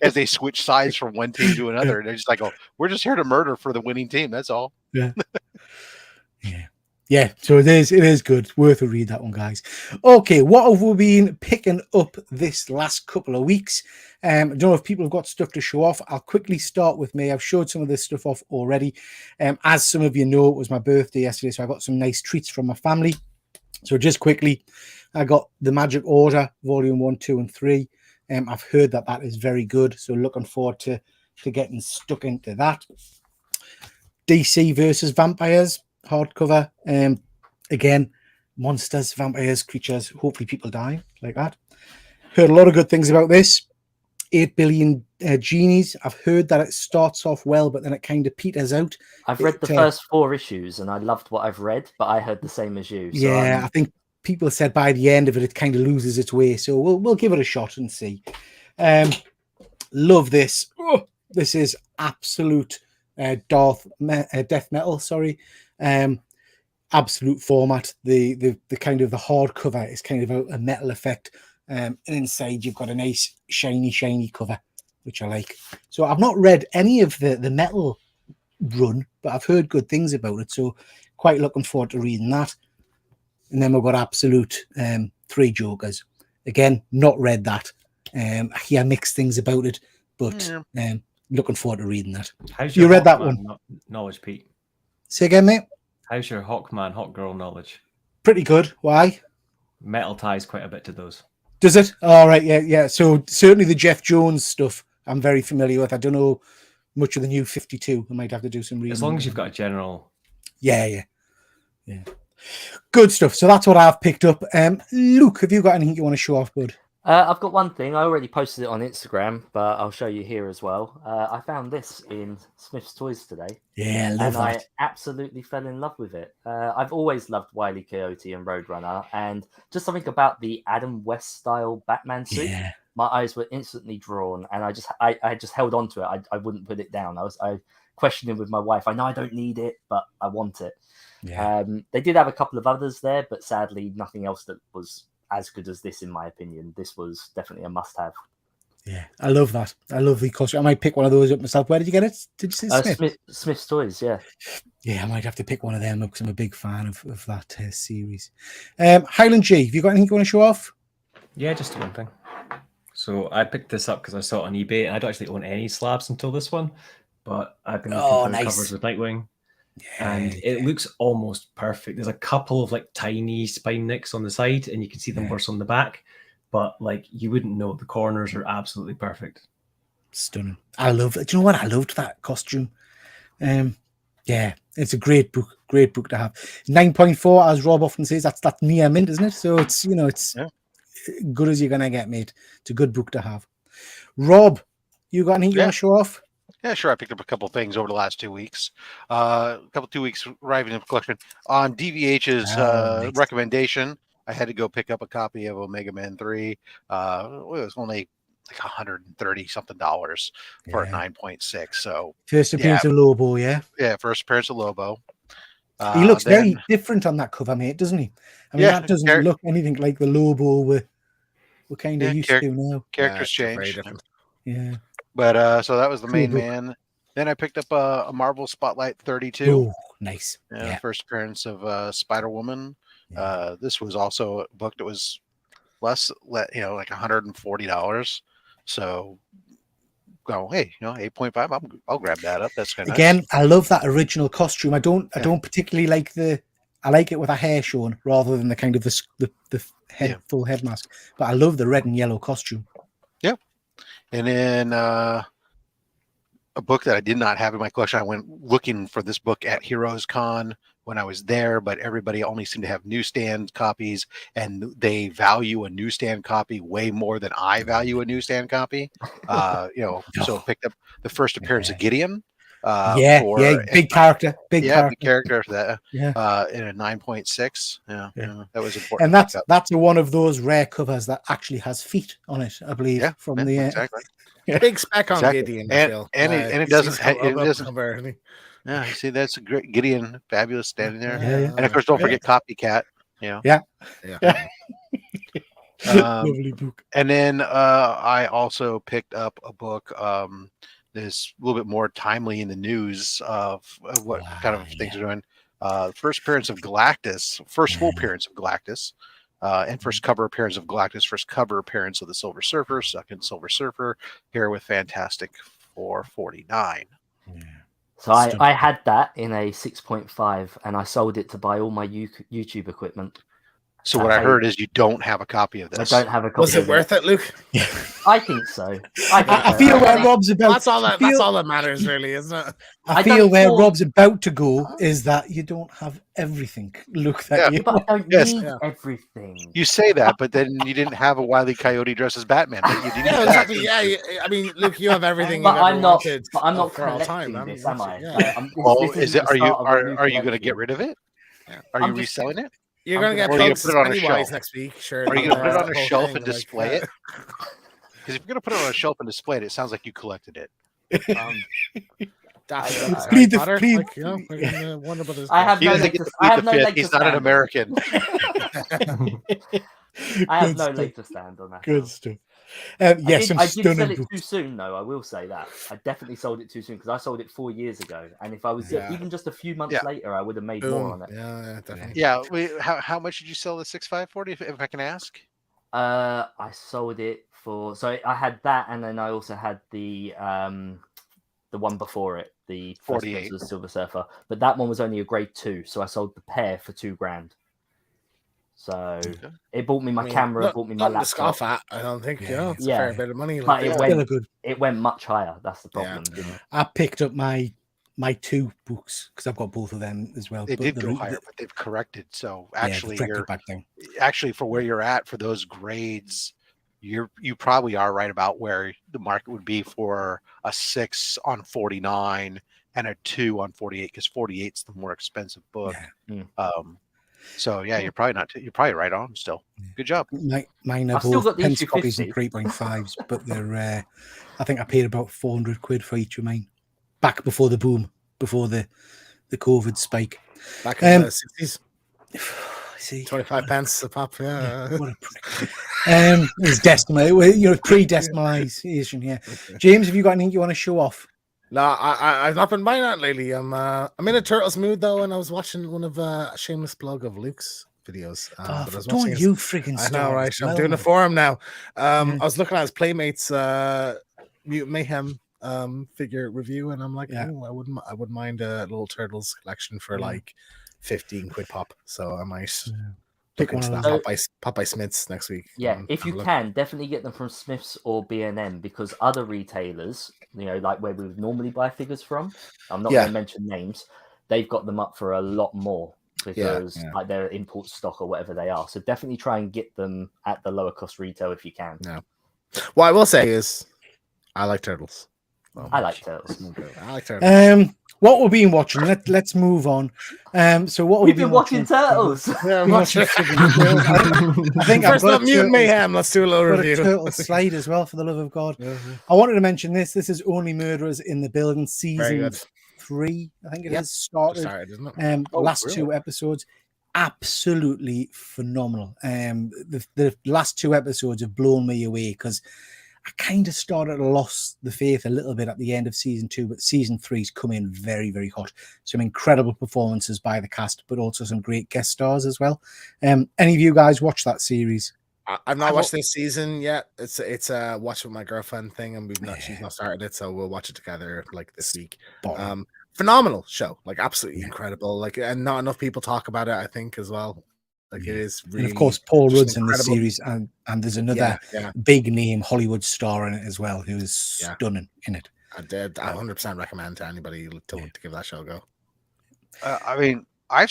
[SPEAKER 3] As they switch sides from one team to another, and they're just like, "Oh, we're just here to murder for the winning team. That's all."
[SPEAKER 1] Yeah. Yeah, so it is good. Worth a read, that one, guys. Okay, what have we been picking up this last couple of weeks? I don't know if people have got stuff to show off. I'll quickly start with me. I've showed some of this stuff off already. As some of you know, it was my birthday yesterday, so I got some nice treats from my family. So just quickly, I got the Magic Order, Volume 1, 2, and 3. I've heard that is very good, so looking forward to getting stuck into that. DC versus Vampires hardcover. Again, monsters, vampires, creatures. Hopefully people die like that. Heard a lot of good things about this. 8 billion genies. I've heard that it starts off well, but then it kind of peters out.
[SPEAKER 4] I've read the first 4 issues and I loved what I've read, but I heard the same as you. So
[SPEAKER 1] I think people said by the end of it, it kind of loses its way. So we'll give it a shot and see. Love this. Oh, this is absolute death metal. Sorry. Absolute format. The kind of the hardcover is kind of a metal effect. And inside you've got a nice shiny cover, which I like. So I've not read any of the metal run, but I've heard good things about it. So quite looking forward to reading that. And then we've got Absolute 3 Jokers. Again, not read that. I hear mixed things about it, but looking forward to reading that.
[SPEAKER 5] How's your
[SPEAKER 1] you read that
[SPEAKER 5] Hawkman
[SPEAKER 1] one?
[SPEAKER 5] Knowledge, Pete?
[SPEAKER 1] Say again, mate?
[SPEAKER 5] How's your Hawkman, Hawkgirl knowledge?
[SPEAKER 1] Pretty good. Why?
[SPEAKER 5] Metal ties quite a bit to those.
[SPEAKER 1] Does it? All right, yeah. So certainly the Jeff Jones stuff I'm very familiar with. I don't know much of the new 52. I might have to do some reading.
[SPEAKER 5] As long as you've got a general.
[SPEAKER 1] Yeah. Good stuff. So that's what I've picked up. Luke, have you got anything you want to show off, bud?
[SPEAKER 4] I've got one thing. I already posted it on Instagram, but I'll show you here as well. I found this in Smith's Toys today.
[SPEAKER 1] Yeah, I love
[SPEAKER 4] and
[SPEAKER 1] that.
[SPEAKER 4] I absolutely fell in love with it. I've always loved Wile E. Coyote and Roadrunner, and just something about the Adam West style Batman suit.
[SPEAKER 1] Yeah.
[SPEAKER 4] My eyes were instantly drawn, and I just held on to it. I wouldn't put it down. I questioned it with my wife. I know I don't need it, but I want it.
[SPEAKER 1] Yeah.
[SPEAKER 4] They did have a couple of others there, but sadly, nothing else that was as good as this, in my opinion. This was definitely a must-have.
[SPEAKER 1] Yeah, I love that. I love the costume. I might pick one of those up myself. Where did you get it? Did you say Smith?
[SPEAKER 4] Smith's Toys, yeah.
[SPEAKER 1] Yeah, I might have to pick one of them up because I'm a big fan of that series. Highland G, have you got anything you want to show off?
[SPEAKER 5] Yeah, just one thing. So I picked this up because I saw it on eBay, and I don't actually own any slabs until this one, but I've been looking for the covers with Nightwing. And it looks almost perfect. There's a couple of like tiny spine nicks on the side, and you can see them worse on the back, but like you wouldn't know. The corners are absolutely perfect.
[SPEAKER 1] Stunning. I love it. Do you know what? I loved that costume. Yeah, it's a great book to have. 9.4, as Rob often says, that's near mint, isn't it? So it's it's good as you're gonna get, mate. It's a good book to have. Rob, you got anything you want to show off?
[SPEAKER 3] Yeah, sure. I picked up a couple things over the last 2 weeks. 2 weeks arriving in the collection. On DVH's recommendation, I had to go pick up a copy of Omega Man 3. It was only like $130-something for a 9.6. So
[SPEAKER 1] first appearance of Lobo, yeah?
[SPEAKER 3] Yeah, first appearance of Lobo.
[SPEAKER 1] He looks very different on that cover, mate, doesn't he? I mean, that doesn't look anything like the Lobo we're kind of used to now.
[SPEAKER 3] Characters change.
[SPEAKER 2] Very different.
[SPEAKER 1] Yeah.
[SPEAKER 3] But so that was the main man. Then I picked up a Marvel Spotlight 32.
[SPEAKER 1] Oh, nice. Yeah.
[SPEAKER 3] First appearance of Spider-Woman. Yeah. This was also a book that was less, like $140. So, hey, 8.5. I'll grab that up. That's kind of
[SPEAKER 1] again.
[SPEAKER 3] Nice.
[SPEAKER 1] I love that original costume. I don't particularly like I like it with a hair shown rather than the kind of the head full head mask. But I love the red and yellow costume.
[SPEAKER 3] Yeah. And then a book that I did not have in my collection. I went looking for this book at Heroes Con when I was there, but everybody only seemed to have newsstand copies, and they value a newsstand copy way more than I value a newsstand copy. So picked up the first appearance of Gideon.
[SPEAKER 1] Big character,
[SPEAKER 3] big character for that. In a 9.6. That was important.
[SPEAKER 1] And that's one of those rare covers that actually has feet on it, I believe.
[SPEAKER 3] Exactly.
[SPEAKER 2] Big spec on Gideon,
[SPEAKER 3] and it doesn't. Yeah, see, that's a great Gideon, fabulous standing there, and of course, don't forget Copycat.
[SPEAKER 1] Lovely book.
[SPEAKER 3] And then I also picked up a book that's a little bit more timely in the news of what kind of things are doing. First appearance of Galactus, first full appearance of Galactus, and first cover appearance of Galactus, first cover appearance of the Silver Surfer, second Silver Surfer here with Fantastic 449.
[SPEAKER 4] So I had that in a 6.5, and I sold it to buy all my YouTube equipment.
[SPEAKER 3] So what I heard is you don't have a copy of this.
[SPEAKER 4] I don't have a copy.
[SPEAKER 2] Was it worth it, Luke?
[SPEAKER 4] I think so.
[SPEAKER 1] I feel where Rob's about.
[SPEAKER 2] That's all that matters, really, isn't it?
[SPEAKER 1] I feel where Rob's about to go is that you don't have everything. Look,
[SPEAKER 4] but I don't need everything.
[SPEAKER 3] You say that, but then you didn't have a Wile E. Coyote dressed as Batman. But you didn't
[SPEAKER 2] exactly. Yeah, I mean, Luke, you have everything.
[SPEAKER 4] But I'm not.
[SPEAKER 2] Wanted
[SPEAKER 4] but I'm not
[SPEAKER 2] for all
[SPEAKER 4] collecting
[SPEAKER 2] time.
[SPEAKER 4] this, am I?
[SPEAKER 2] Yeah.
[SPEAKER 3] Is it? Are you going to get rid of it? Are you reselling it?
[SPEAKER 2] You're going to get
[SPEAKER 3] put it on a shelf
[SPEAKER 2] next week. Sure.
[SPEAKER 3] Are you going to put it on a shelf and display it? Because if you're going to put it on a shelf and display it, it sounds like you collected it.
[SPEAKER 4] I have no leg to
[SPEAKER 3] He's not an American.
[SPEAKER 4] I have no leg to stand on that.
[SPEAKER 1] Good stuff. Yes,
[SPEAKER 4] I did sell it too soon, though. I will say that I definitely sold it too soon because I sold it 4 years ago, and if I was even just a few months later, I would have made more on it.
[SPEAKER 2] Yeah, definitely.
[SPEAKER 3] Yeah. How much did you sell the 6,540? If I can ask.
[SPEAKER 4] I sold it for. So I had that, and then I also had the one before it, the
[SPEAKER 3] 48
[SPEAKER 4] Silver Surfer, but that one was only a grade 2, so I sold the pair for $2,000. So it bought me my camera, it bought me my laptop.
[SPEAKER 2] Scoff at, I don't think. It's a fair bit of money.
[SPEAKER 4] But it went much higher. That's the problem.
[SPEAKER 1] I picked up my 2 books because I've got both of them as well.
[SPEAKER 3] They did go higher, but they've corrected. So actually, for where you're at for those grades, you probably are right about where the market would be for a 6 on 49 and a 2 on 48 because 48's the more expensive book. So you're probably right on still. Good job.
[SPEAKER 1] Mine are both pence copies and 3.5s, but they're I think I paid about 400 quid for each of mine back before the boom, before the COVID spike.
[SPEAKER 2] Back in the 60s.
[SPEAKER 1] See,
[SPEAKER 2] 25 pence a pop. Yeah.
[SPEAKER 1] What a prick. It's decimal, pre-decimalization. Yeah. James, have you got anything you want to show off?
[SPEAKER 2] No, I've not been buying that lately. I'm in a Turtles mood though, and I was watching one of a shameless plug of Luke's videos.
[SPEAKER 1] Don't you friggin'
[SPEAKER 2] I know, right? I'm doing a forum now. I was looking at his Playmates Mutant Mayhem figure review, and I'm like, I wouldn't mind a little Turtles collection for like 15 quid pop. So I might look into that Popeye Smith's next week.
[SPEAKER 4] Yeah, if you can, definitely get them from Smith's or B&M because other retailers, like where we would normally buy figures from, I'm not going to mention names, they've got them up for a lot more because like they're import stock or whatever they are. So definitely try and get them at the lower cost retail if you can.
[SPEAKER 2] Yeah. What I will say is I like Turtles.
[SPEAKER 4] I like Turtles.
[SPEAKER 2] I like Turtles.
[SPEAKER 1] What we've been watching, let's move on. So what
[SPEAKER 4] we've been watching Turtles.
[SPEAKER 2] Yeah, I think first up Mutant Mayhem. Let's do a little review.
[SPEAKER 1] A Turtle slide as well, for the love of God. I wanted to mention this. This is Only Murderers in the Building season 3. I think it has started. Isn't it? Last 2 episodes, absolutely phenomenal. The last 2 episodes have blown me away because I kind of lost the faith a little bit at the end of season 2, but season 3's come in very, very hot. Some incredible performances by the cast, but also some great guest stars as well. Any of you guys watch that series?
[SPEAKER 2] I've not watched this season yet. It's a watch with my girlfriend thing, and she's not started it, so we'll watch it together like this week. Phenomenal show, like absolutely incredible. Like, and not enough people talk about it, I think, as well. Like it is really,
[SPEAKER 1] and of course, Paul Rudd's in the series, and there's another big name Hollywood star in it as well, who is stunning in it.
[SPEAKER 2] I did 100% recommend to anybody to give that show a go.
[SPEAKER 3] I mean, I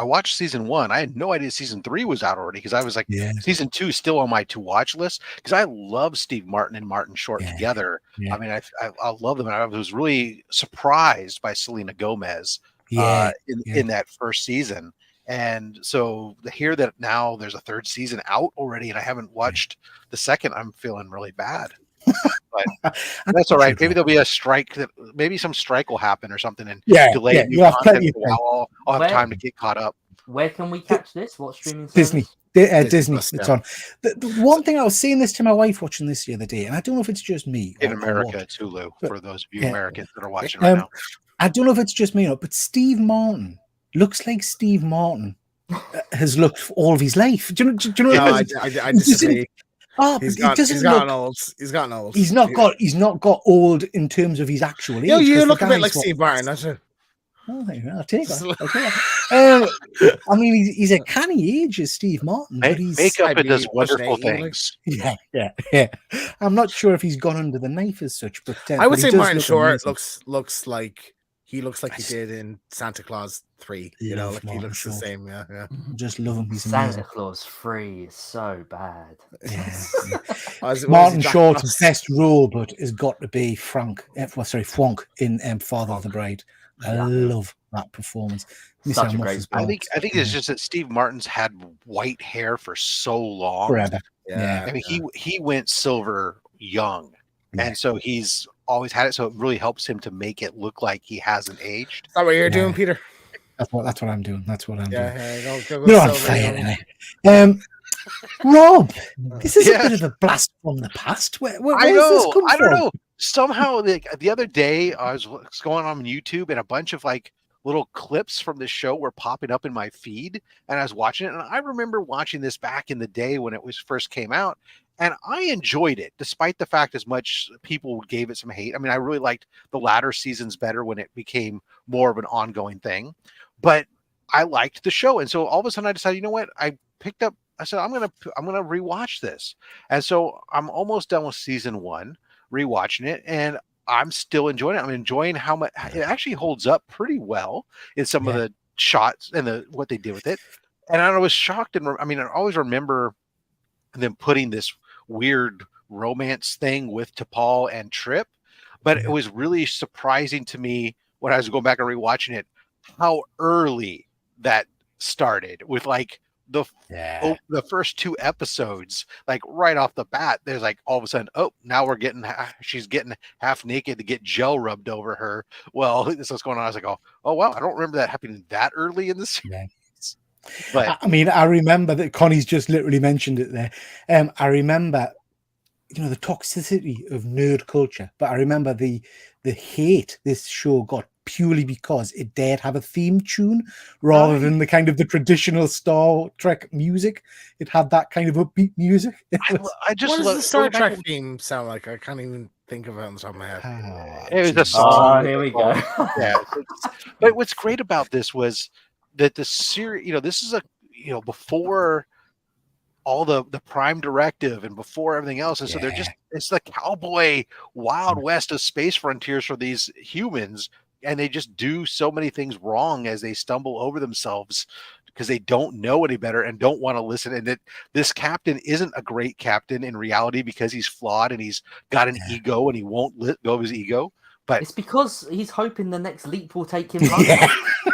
[SPEAKER 3] watched season 1. I had no idea season 3 was out already because I was like,
[SPEAKER 1] Yeah.
[SPEAKER 3] season 2 is still on my to watch list because I love Steve Martin and Martin Short
[SPEAKER 1] Yeah.
[SPEAKER 3] together.
[SPEAKER 1] Yeah.
[SPEAKER 3] I mean, I love them. And I was really surprised by Selena Gomez in that first season. And so to hear that now there's a third season out already and I haven't watched the second, I'm feeling really bad. But that's all right. Maybe there'll be a strike. Maybe some strike will happen or something and delay new content. I'll have time to get caught up.
[SPEAKER 4] Where can we catch this? What streaming service?
[SPEAKER 1] Disney. It's on. The one thing I was saying this to my wife watching this the other day, and I don't know if it's just me.
[SPEAKER 3] In America, it's Hulu for those of you Americans that are watching right now.
[SPEAKER 1] I don't know if it's just me or not, but Steve Martin looks like Steve Martin has looked for all of his life. Do you know?
[SPEAKER 2] No, I disagree. He's gotten old. He's
[SPEAKER 1] not got old in terms of his actual age.
[SPEAKER 2] You look a bit like Steve Martin. That's it.
[SPEAKER 1] Oh, I'll take that. I mean, he's a canny age as Steve Martin, but he's
[SPEAKER 3] makeup does wonderful things.
[SPEAKER 1] Yeah. I'm not sure if he's gone under the knife as such, but
[SPEAKER 2] I would say Martin Short looks like he did in Santa Claus 3. You know, like he looks the same. Yeah.
[SPEAKER 1] Just love him. He's
[SPEAKER 4] Santa
[SPEAKER 1] amazing.
[SPEAKER 4] Claus 3 is so bad.
[SPEAKER 1] Yeah. Martin Short's best role, but has got to be Frank in Father of the Bride. I love that performance.
[SPEAKER 4] Such a great
[SPEAKER 3] I think it's just that Steve Martin's had white hair for so long.
[SPEAKER 1] Forever.
[SPEAKER 3] Yeah. I mean, he went silver young, and so he's always had it. So it really helps him to make it look like he hasn't aged.
[SPEAKER 2] Is that what you're doing, Peter?
[SPEAKER 1] That's what I'm doing. Go
[SPEAKER 2] You're
[SPEAKER 1] on fire, Rob, this is a bit of a blast from the past. Where
[SPEAKER 3] I know.
[SPEAKER 1] This come
[SPEAKER 3] I don't
[SPEAKER 1] from?
[SPEAKER 3] know. Somehow, the other day, I was going on YouTube, and a bunch of like little clips from the show were popping up in my feed, and I was watching it. And I remember watching this back in the day when it was first came out, and I enjoyed it, despite the fact as much people gave it some hate. I mean, I really liked the latter seasons better when it became more of an ongoing thing, but I liked the show, and so all of a sudden I decided, you know what? I said I'm gonna rewatch this, and so I'm almost done with season 1, rewatching it, and I'm still enjoying it. I'm enjoying how much it actually holds up pretty well in some of the shots and what they did with it. And I was shocked, and I always remember them putting this weird romance thing with T'Pol and Trip, but it was really surprising to me when I was going back and rewatching it how early that started with like the first 2 episodes, like right off the bat. There's like all of a sudden, now she's getting half naked to get gel rubbed over her. Well, this is what's going on. I was like, oh wow, I don't remember that happening that early in the series. But
[SPEAKER 1] I mean, I remember that Connie's just literally mentioned it there. I remember, the toxicity of nerd culture, but I remember the hate this show got purely because it dared have a theme tune rather than the kind of the traditional Star Trek music. It had that kind of upbeat music.
[SPEAKER 3] I just
[SPEAKER 2] what does the Star Trek theme sound like? I can't even think of it on the top of my head.
[SPEAKER 3] It was a song.
[SPEAKER 4] Oh, here we go.
[SPEAKER 3] But what's great about this was that the series, this is before all the Prime Directive and before everything else, and so they're it's the cowboy Wild West of space frontiers for these humans, and they just do so many things wrong as they stumble over themselves because they don't know any better and don't want to listen. And that this captain isn't a great captain in reality because he's flawed and he's got an ego and he won't let go of his ego. But
[SPEAKER 4] it's because he's hoping the next leap will take him home.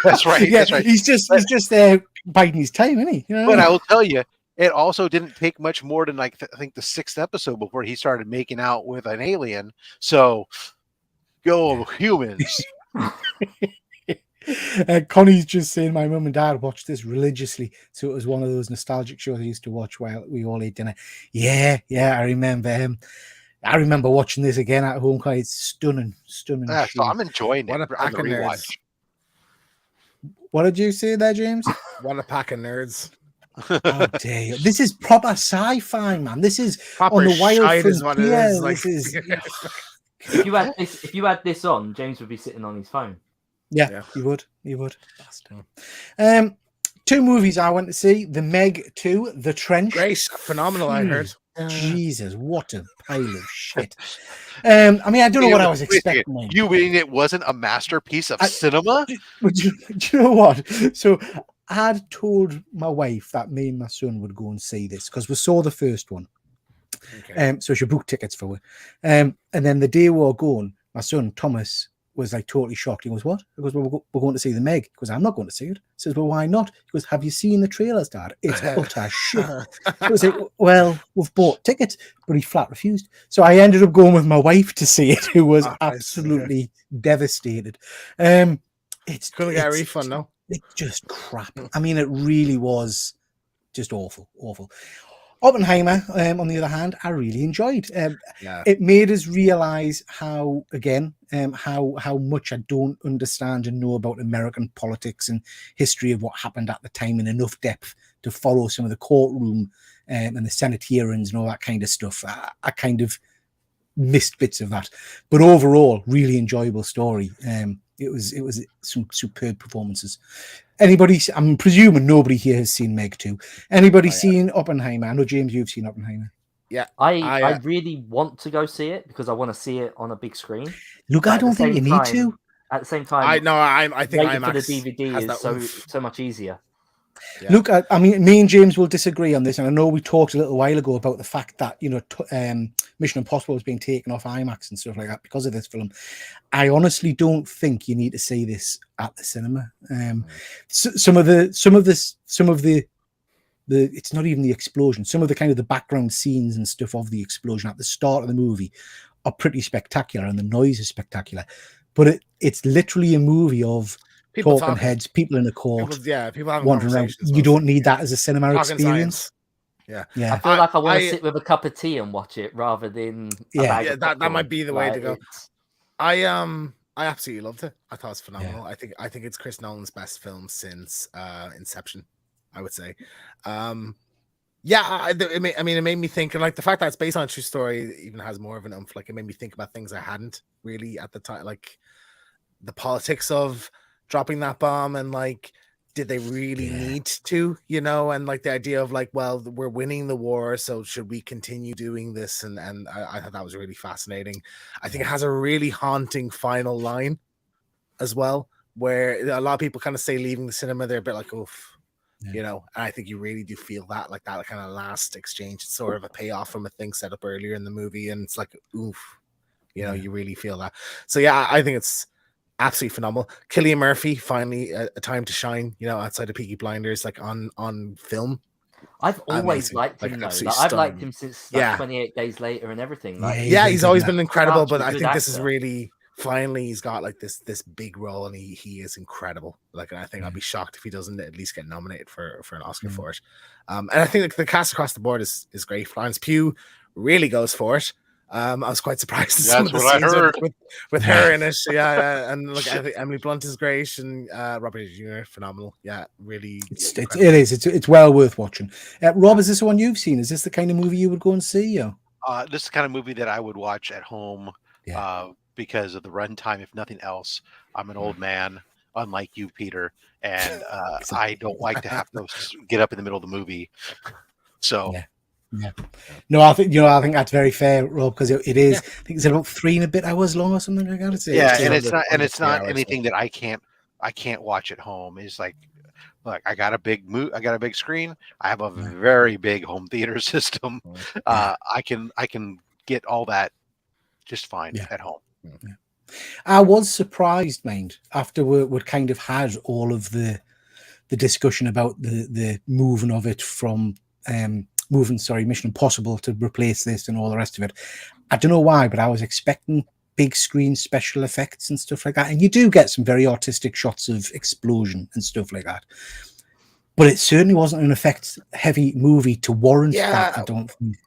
[SPEAKER 3] That's right.
[SPEAKER 1] Yeah,
[SPEAKER 3] that's right.
[SPEAKER 1] He's just there biding his time, isn't he?
[SPEAKER 3] But I will tell you, it also didn't take much more than I think the 6th episode before he started making out with an alien. So go humans.
[SPEAKER 1] Connie's just saying my mum and dad watched this religiously, so it was one of those nostalgic shows I used to watch while we all ate dinner. I remember watching this again at home. It's stunning.
[SPEAKER 3] So I'm enjoying it.
[SPEAKER 2] What a pack of nerds.
[SPEAKER 1] What did you say there, James?
[SPEAKER 2] What a pack of nerds.
[SPEAKER 1] Oh, dare you. This is proper sci-fi, man. This is
[SPEAKER 2] proper
[SPEAKER 1] on the wild
[SPEAKER 2] frontier.
[SPEAKER 1] This is
[SPEAKER 4] If you had this on, James would be sitting on his phone.
[SPEAKER 1] Yeah. He would. Two movies I went to see: The Meg 2, The Trench.
[SPEAKER 2] Great, phenomenal. I heard.
[SPEAKER 1] Jesus, what a pile of shit. I mean, I don't know what I was
[SPEAKER 3] Wait a second.
[SPEAKER 1] expecting. mate.
[SPEAKER 3] You mean it wasn't a masterpiece of cinema?
[SPEAKER 1] But do you know what? So I'd told my wife that me and my son would go and see this because we saw the first one.
[SPEAKER 2] Okay.
[SPEAKER 1] So she booked tickets for it. And then the day we were going, my son Thomas was like totally shocked. He goes, "What?" He goes, "Well, we're going to see the Meg." He goes, "I'm not going to see it." He says, "Well, why not?" He goes, "Have you seen the trailers, Dad? It's utter shit." I was like, "Well, we've bought tickets," but he flat refused. So I ended up going with my wife to see it, who was absolutely devastated. It's
[SPEAKER 2] Couldn't get a refund, no.
[SPEAKER 1] It's just crap. I mean, it really was just awful. Oppenheimer, on the other hand, I really enjoyed. It made us realize how much I don't understand and know about American politics and history of what happened at the time in enough depth to follow some of the courtroom and the Senate hearings and all that kind of stuff. I kind of missed bits of that, but overall, really enjoyable story. It was some superb performances. Anybody? I'm presuming nobody here has seen Meg 2. Anybody seen Oppenheimer? I know, James, you've seen Oppenheimer.
[SPEAKER 2] Yeah,
[SPEAKER 4] I really want to go see it because I want to see it on a big screen.
[SPEAKER 1] Look, I don't think you need to.
[SPEAKER 4] At the same time,
[SPEAKER 2] I think
[SPEAKER 4] waiting for the
[SPEAKER 2] IMAX
[SPEAKER 4] DVD is so much easier.
[SPEAKER 2] Yeah.
[SPEAKER 1] Look, I mean, me and James will disagree on this, and I know we talked a little while ago about the fact that Mission Impossible is being taken off IMAX and stuff like that because of this film. I honestly don't think you need to see this at the cinema. Some of the it's not even the explosion. Some of the kind of the background scenes and stuff of the explosion at the start of the movie are pretty spectacular, and the noise is spectacular. But it's literally a movie of talking heads, people in a court,
[SPEAKER 2] people having
[SPEAKER 1] wandering around. You don't need that as a cinema experience.
[SPEAKER 2] Yeah.
[SPEAKER 4] I feel like I want to sit with a cup of tea and watch it rather than
[SPEAKER 2] that might be the way to go. I absolutely loved it. I thought it was phenomenal. I think it's Chris Nolan's best film since Inception, I would say. It made me think, and like the fact that it's based on a true story even has more of an oomph. Like, it made me think about things I hadn't really at the time, like the politics of dropping that bomb, and like, did they really need to, and like the idea of like, well, we're winning the war, so should we continue doing this? And I thought that was really fascinating. I think it has a really haunting final line as well, where a lot of people kind of say leaving the cinema, they're a bit like, oof. And I think you really do feel that, like that kind of last exchange. It's sort of a payoff from a thing set up earlier in the movie, and it's like, oof, you really feel that. So yeah, I think it's absolutely phenomenal. Cillian Murphy finally a time to shine, outside of Peaky Blinders, like on film.
[SPEAKER 4] I've always liked him, though. Like, I've liked him since 28 Days Later and everything. Like,
[SPEAKER 1] he's
[SPEAKER 2] always been incredible, but I think this is really finally he's got like this big role, and he is incredible. Like, I think I'd be shocked if he doesn't at least get nominated for an Oscar for it. And I think the cast across the board is great. Florence Pugh really goes for it. I was quite surprised to some of the scenes with her in it. And look, I think Emily Blunt is great, and Robert Jr. phenomenal. Yeah, really.
[SPEAKER 1] It's well worth watching. Rob, is this the one you've seen? Is this the kind of movie you would go and see?
[SPEAKER 3] This is the kind of movie that I would watch at home because of the runtime. If nothing else, I'm an old man, unlike you, Peter, and I don't like to have to get up in the middle of the movie. So.
[SPEAKER 1] Yeah. No, I think that's very fair, Rob, because it is. I think it's about 3 and a bit hours long or something like that.
[SPEAKER 3] It's not anything that I can't watch at home. It's like I got a big screen. I have a very big home theater system. I can get all that just fine at home.
[SPEAKER 1] Yeah. I was surprised, mind, after we'd kind of had all of the discussion about the moving of it from Mission Impossible to replace this and all the rest of it. I don't know why, but I was expecting big screen special effects and stuff like that. And you do get some very artistic shots of explosion and stuff like that. But it certainly wasn't an effects-heavy movie to warrant that, I don't think.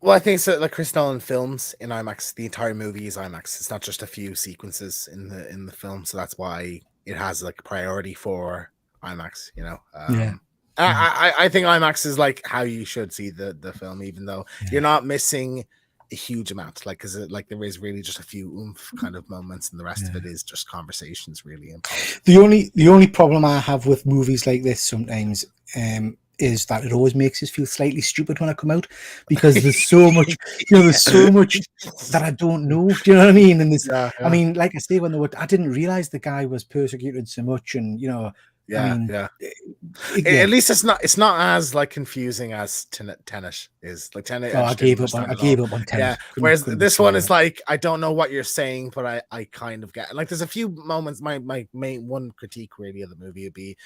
[SPEAKER 2] Well, I think so. Like Chris Nolan films in IMAX, the entire movie is IMAX. It's not just a few sequences in the film, so that's why it has like a priority for IMAX. I think IMAX is like how you should see the film, even though you're not missing a huge amount, like, because there is really just a few oomph kind of moments, and the rest of it is just conversations, really.
[SPEAKER 1] The only problem I have with movies like this sometimes is that it always makes us feel slightly stupid when I come out, because there's so much, there's so much that I don't know. Do you know what I mean? And this, I mean, like I say, I didn't realize the guy was persecuted so much, and I mean,
[SPEAKER 2] At least it's not as like confusing as Tenet is. Like Tenet,
[SPEAKER 1] I gave up on Tenet.
[SPEAKER 2] Yeah. Whereas this one is like, I don't know what you're saying, but I kind of get. Like, there's a few moments. My main one critique really of the movie would be,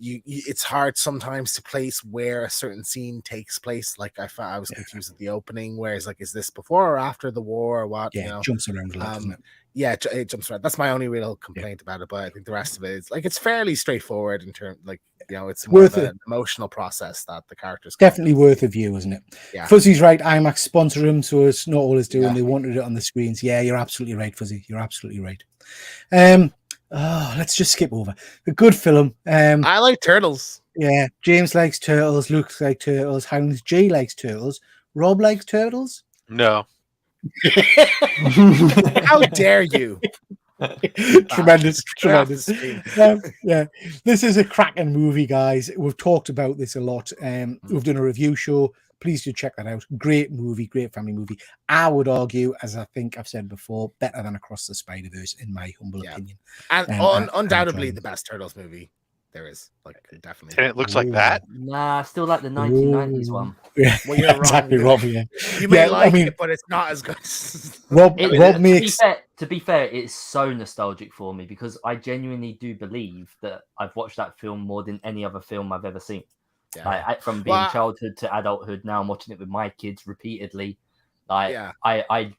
[SPEAKER 2] it's hard sometimes to place where a certain scene takes place. Like I was confused at the opening, whereas like, is this before or after the war or what?
[SPEAKER 1] Yeah, it jumps around a lot, doesn't it?
[SPEAKER 2] Yeah, it jumps around. That's my only real complaint about it. But I think the rest of it is like, it's fairly straightforward in terms, like, it's more of an emotional process that the characters.
[SPEAKER 1] Definitely worth a view, isn't it?
[SPEAKER 2] Yeah.
[SPEAKER 1] Fuzzy's right. IMAX sponsor him, so it's not all it's doing. They wanted it on the screens. Yeah, you're absolutely right, Fuzzy. You're absolutely right. Let's just skip over a good film.
[SPEAKER 2] I like turtles.
[SPEAKER 1] Yeah, James likes turtles. Luke likes turtles. Hounds G likes turtles. Rob likes turtles.
[SPEAKER 3] No.
[SPEAKER 2] How dare you?
[SPEAKER 1] Tremendous. Yeah, this is a cracking movie, guys. We've talked about this a lot. We've done a review show. Please do check that out. Great movie, great family movie. I would argue, as I think I've said before, better than Across the Spider-Verse, in my humble opinion.
[SPEAKER 2] And undoubtedly the best Turtles movie there is. Like, definitely.
[SPEAKER 3] And it looks like that.
[SPEAKER 4] Nah, I still like the 1990s one.
[SPEAKER 1] Yeah,
[SPEAKER 2] well, you're
[SPEAKER 1] exactly,
[SPEAKER 2] wrong.
[SPEAKER 1] Rob. Yeah.
[SPEAKER 2] You may like it, but it's not as good.
[SPEAKER 1] Rob makes.
[SPEAKER 4] To be fair, it's so nostalgic for me, because I genuinely do believe that I've watched that film more than any other film I've ever seen. Yeah. From being childhood to adulthood, now I'm watching it with my kids repeatedly. Maybe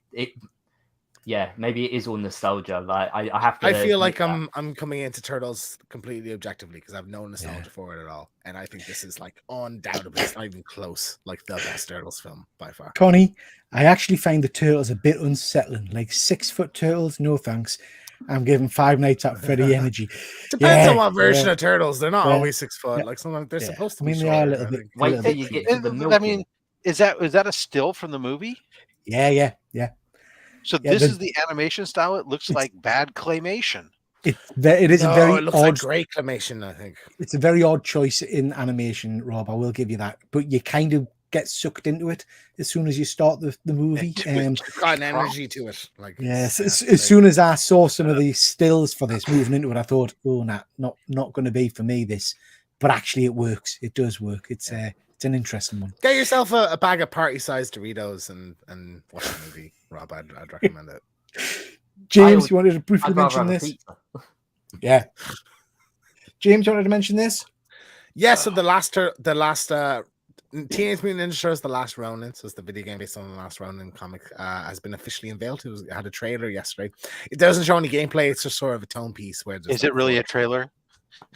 [SPEAKER 4] it is all nostalgia. Like I have to.
[SPEAKER 2] I feel like I'm coming into Turtles completely objectively, because I have no nostalgia for it at all, and I think this is like undoubtedly, it's not even close, like the best Turtles film by far.
[SPEAKER 1] Connie, I actually find the turtles a bit unsettling. Like 6-foot turtles, no thanks. I'm giving Five Nights at Freddy energy.
[SPEAKER 2] Depends on what version of Turtles. They're not always 6 foot. Like sometimes they're supposed to be.
[SPEAKER 1] They are a little bit.
[SPEAKER 4] Wait till you get to the milk.
[SPEAKER 3] I mean, is that a still from the movie?
[SPEAKER 1] Yeah.
[SPEAKER 3] So this is the animation style. It looks like bad claymation.
[SPEAKER 1] It is a very
[SPEAKER 2] it looks
[SPEAKER 1] odd,
[SPEAKER 2] like great claymation, I think.
[SPEAKER 1] It's a very odd choice in animation, Rob. I will give you that. But you kind of get sucked into it as soon as you start the movie.
[SPEAKER 2] It's got an energy to it. Like,
[SPEAKER 1] yes, as soon as I saw some of these stills for this moving into it, I thought, oh, not going to be for me, this. But actually, it works. It does work. It's an interesting one.
[SPEAKER 2] Get yourself a bag of party-sized Doritos and watch the movie, Rob. I'd recommend it.
[SPEAKER 1] James, you wanted to briefly mention this? Yeah. James, you wanted to mention this?
[SPEAKER 2] Yeah, so the last Teenage Mutant Ninja Turtles: The Last Ronin, so it's the video game based on the Last Ronin comic, has been officially unveiled. It had a trailer yesterday. It doesn't show any gameplay. It's just sort of a tone piece.
[SPEAKER 3] Is it really a trailer?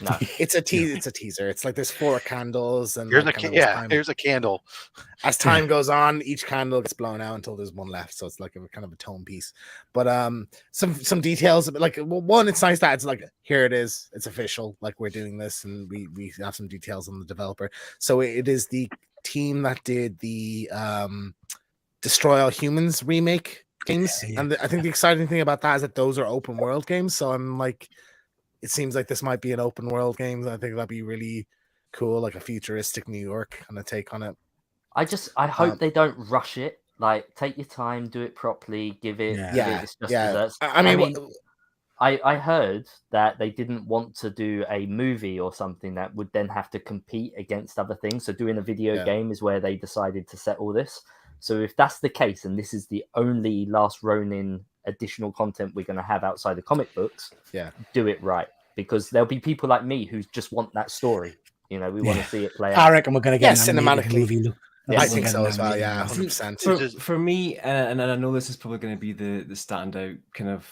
[SPEAKER 2] No, it's a teaser. It's a teaser. It's like there's 4 candles, and
[SPEAKER 3] here's a candle.
[SPEAKER 2] As time goes on, each candle gets blown out until there's one left. So it's like a kind of a tone piece. But some details, like, one, it's nice that it's like, here it is, it's official. Like, we're doing this, and we have some details on the developer. So it is the team that did the Destroy All Humans remake games, and I think the exciting thing about that is that those are open world games. So I'm like, it seems like this might be an open world game. I think that'd be really cool, like a futuristic New York kind of take on it.
[SPEAKER 4] I hope they don't rush it. Like, take your time, do it properly, give it. I mean, I heard that they didn't want to do a movie or something that would then have to compete against other things. So doing a video game is where they decided to set all this. So if that's the case, and this is the only Last Ronin additional content we're going to have outside the comic books, do it right, because there'll be people like me who just want that story. We want to see it play out.
[SPEAKER 1] I reckon we're going to get
[SPEAKER 2] cinematically
[SPEAKER 1] movie.
[SPEAKER 2] I think so as well. Yeah, 100%.
[SPEAKER 5] For me, and I know this is probably going to be the standout kind of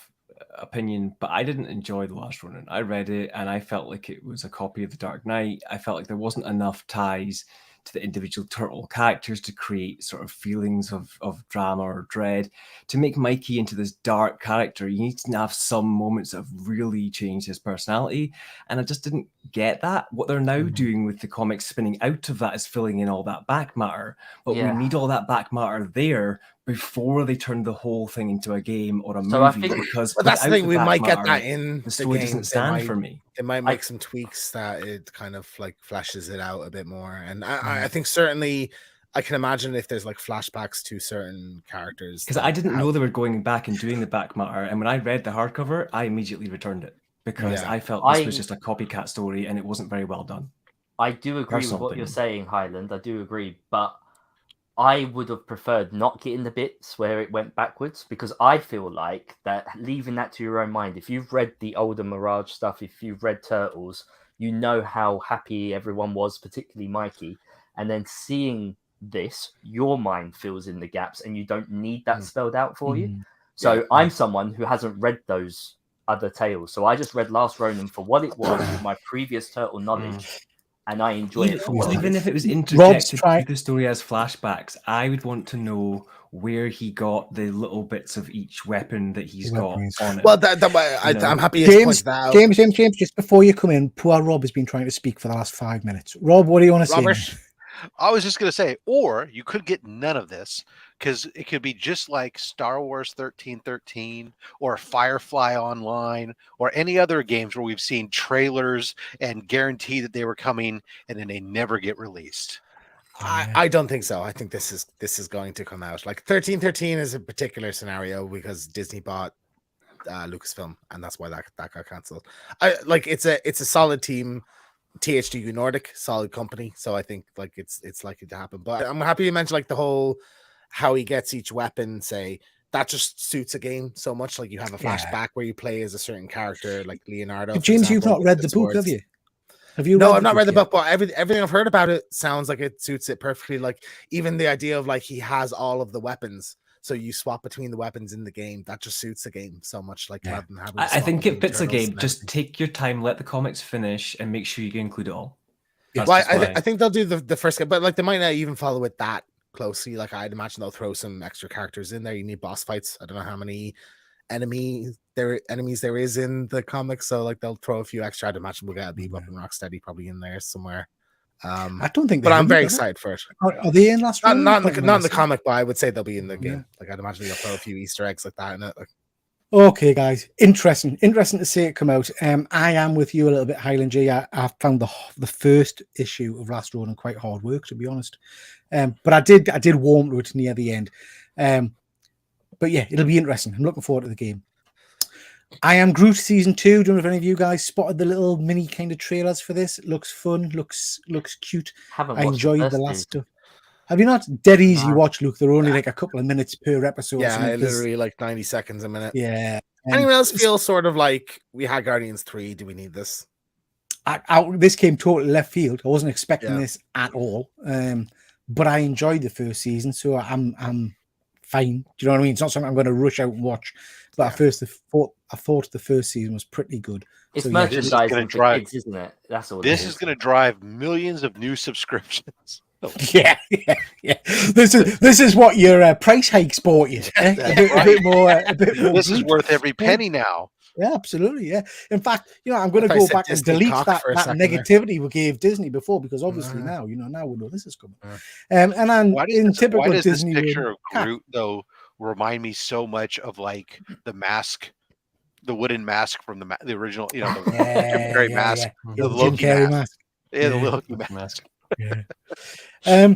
[SPEAKER 5] opinion, but I didn't enjoy The Last Ronin. I read it and I felt like it was a copy of The Dark Knight. I felt like there wasn't enough ties to the individual turtle characters to create sort of feelings of drama or dread. To make Mikey into this dark character, you need to have some moments that have really changed his personality, and I just didn't get that. What they're now doing with the comics spinning out of that is filling in all that back matter, but we need all that back matter there before they turned the whole thing into a game or a
[SPEAKER 4] So I
[SPEAKER 5] movie,
[SPEAKER 4] think-
[SPEAKER 5] because
[SPEAKER 2] But that's the
[SPEAKER 5] without
[SPEAKER 2] thing, we
[SPEAKER 5] back
[SPEAKER 2] might get
[SPEAKER 5] matter,
[SPEAKER 2] that in
[SPEAKER 5] the story
[SPEAKER 2] game.
[SPEAKER 5] doesn't
[SPEAKER 2] They
[SPEAKER 5] stand
[SPEAKER 2] might-
[SPEAKER 5] for me.
[SPEAKER 2] They might make some tweaks that it kind of like fleshes it out a bit more. And I think certainly I can imagine if there's like flashbacks to certain characters.
[SPEAKER 5] Because I didn't know they were going back and doing the back matter, and when I read the hardcover, I immediately returned it because
[SPEAKER 2] Yeah.
[SPEAKER 5] I felt this was just a copycat story and it wasn't very well done.
[SPEAKER 4] I do agree with
[SPEAKER 5] Personal
[SPEAKER 4] what you're
[SPEAKER 5] opinion.
[SPEAKER 4] saying, Highland. I do agree, but I would have preferred not getting the bits where it went backwards, because I feel like that leaving that to your own mind. If you've read the older Mirage stuff, if you've read Turtles, you know how happy everyone was, particularly Mikey. And then seeing this, your mind fills in the gaps, and you don't need that spelled out for you. So I'm someone who hasn't read those other tales, so I just read Last Ronin for what it was with my previous Turtle knowledge. And I enjoyed it for what it
[SPEAKER 5] Even
[SPEAKER 4] is.
[SPEAKER 5] if it was
[SPEAKER 1] Rob's
[SPEAKER 5] interjected
[SPEAKER 1] trying-
[SPEAKER 5] through the story as flashbacks, I would want to know where he got the little bits of each weapon that he's got
[SPEAKER 1] Weapons.
[SPEAKER 5] on it.
[SPEAKER 2] Well,
[SPEAKER 5] You know.
[SPEAKER 2] I'm happy you pointed that out.
[SPEAKER 1] James, just before you come in, poor Rob has been trying to speak for the last 5 minutes. Rob, what do you want to
[SPEAKER 2] Robert,
[SPEAKER 1] say?
[SPEAKER 3] I was just going to say, or you could get none of this because it could be just like Star Wars 1313 or Firefly Online or any other games where we've seen trailers and guarantee that they were coming and then they never get released.
[SPEAKER 2] I don't think so. I think this is going to come out. Like 1313 is a particular scenario because Disney bought Lucasfilm, and that's why that got cancelled. It's a solid team. THQ Nordic, solid company, so I think like it's likely to happen. But I'm happy you mentioned like the whole how he gets each weapon. Say that just suits a game so much. Like you have a flashback where you play as a certain character, like Leonardo.
[SPEAKER 1] But
[SPEAKER 2] for
[SPEAKER 1] James, you've
[SPEAKER 2] example,
[SPEAKER 1] not read
[SPEAKER 2] with
[SPEAKER 1] the book, have
[SPEAKER 2] swords.
[SPEAKER 1] you? Have you?
[SPEAKER 2] No,
[SPEAKER 1] read
[SPEAKER 2] I've not read the
[SPEAKER 1] yet?
[SPEAKER 2] book, but everything I've heard about it sounds like it suits it perfectly. Like even the idea of like he has all of the weapons, so you swap between the weapons in the game. That just suits the game so much. Like rather than having to
[SPEAKER 5] I
[SPEAKER 2] swap
[SPEAKER 5] think
[SPEAKER 2] between
[SPEAKER 5] it fits a
[SPEAKER 2] turtles
[SPEAKER 5] game.
[SPEAKER 2] and
[SPEAKER 5] Just
[SPEAKER 2] everything.
[SPEAKER 5] take your time, let the comics finish, and make sure you can include it all.
[SPEAKER 1] Yes.
[SPEAKER 5] That's
[SPEAKER 2] Well,
[SPEAKER 5] just my-
[SPEAKER 2] I think they'll do the first game, but like they might not even follow it that closely. Like I'd imagine they'll throw some extra characters in there. You need boss fights. I don't know how many enemies there is in the comics, so like they'll throw a few extra. I'd imagine we'll get a Bebop and Rocksteady probably in there somewhere.
[SPEAKER 1] I don't think.
[SPEAKER 2] But
[SPEAKER 1] they
[SPEAKER 2] I'm
[SPEAKER 1] will,
[SPEAKER 2] very
[SPEAKER 1] are they?
[SPEAKER 2] excited for it.
[SPEAKER 1] Are they in last? Ronin?
[SPEAKER 2] Not
[SPEAKER 1] I
[SPEAKER 2] in
[SPEAKER 1] can't
[SPEAKER 2] the
[SPEAKER 1] remember.
[SPEAKER 2] comic, but I would say they'll be in the game.
[SPEAKER 1] Yeah.
[SPEAKER 2] Like I'd imagine they'll throw a few Easter eggs like that in it. Like,
[SPEAKER 1] Okay, guys, interesting to see it come out. I am with you a little bit, Highland G. I found the first issue of Last Ronin quite hard work, to be honest. But I did warm to it near the end. But yeah, it'll be interesting. I'm looking forward to the game. I Am Groot season 2. Don't know if any of you guys spotted the little mini kind of trailers for this. It looks fun, looks cute.
[SPEAKER 4] Haven't
[SPEAKER 1] I
[SPEAKER 4] watched
[SPEAKER 1] enjoyed the
[SPEAKER 4] first
[SPEAKER 1] last
[SPEAKER 4] season.
[SPEAKER 1] stuff. Have you not? Dead easy
[SPEAKER 4] No.
[SPEAKER 1] watch, Luke. They're only like a couple of minutes per episode. or
[SPEAKER 2] yeah,
[SPEAKER 1] something, 'cause-
[SPEAKER 2] literally like 90 seconds a minute.
[SPEAKER 1] yeah.
[SPEAKER 2] Anyone else feel sort of like we had Guardians 3? Do we need this?
[SPEAKER 1] This came totally left field. I wasn't expecting
[SPEAKER 2] Yeah.
[SPEAKER 1] this at all. But I enjoyed the first season, so I'm fine. Do you know what I mean? It's not something I'm going to rush out and watch. But
[SPEAKER 2] Yeah.
[SPEAKER 1] at first, I thought the first season was pretty good.
[SPEAKER 4] It's
[SPEAKER 1] So, yeah.
[SPEAKER 3] This is
[SPEAKER 4] merchandising
[SPEAKER 3] gonna
[SPEAKER 4] for
[SPEAKER 3] drive-
[SPEAKER 4] kids, isn't it? That's all.
[SPEAKER 3] This is going to drive millions of new subscriptions.
[SPEAKER 1] Yeah. This is what your price hikes bought you. eh? A bit more.
[SPEAKER 3] This is
[SPEAKER 1] good.
[SPEAKER 3] worth every penny now.
[SPEAKER 1] Yeah, absolutely. Yeah. In fact, I'm going
[SPEAKER 2] I
[SPEAKER 1] to
[SPEAKER 2] thought you
[SPEAKER 1] go
[SPEAKER 2] said
[SPEAKER 1] back and
[SPEAKER 2] Disney
[SPEAKER 1] delete
[SPEAKER 2] cock
[SPEAKER 1] that
[SPEAKER 2] for a second there.
[SPEAKER 1] negativity we gave Disney before, because obviously now we know this is coming. And then
[SPEAKER 3] Why
[SPEAKER 1] in
[SPEAKER 3] does,
[SPEAKER 1] typical
[SPEAKER 3] why does this
[SPEAKER 1] Disney,
[SPEAKER 3] picture of
[SPEAKER 1] Ah.
[SPEAKER 3] Groot though remind me so much of like the mask, the wooden mask from the original, the Jim Carrey mask,
[SPEAKER 1] Yeah,
[SPEAKER 3] the
[SPEAKER 1] the Jim
[SPEAKER 3] Loki
[SPEAKER 1] Carrey
[SPEAKER 3] mask.
[SPEAKER 1] mask.
[SPEAKER 3] Yeah, the
[SPEAKER 1] Yeah.
[SPEAKER 3] Loki mask.
[SPEAKER 1] Yeah.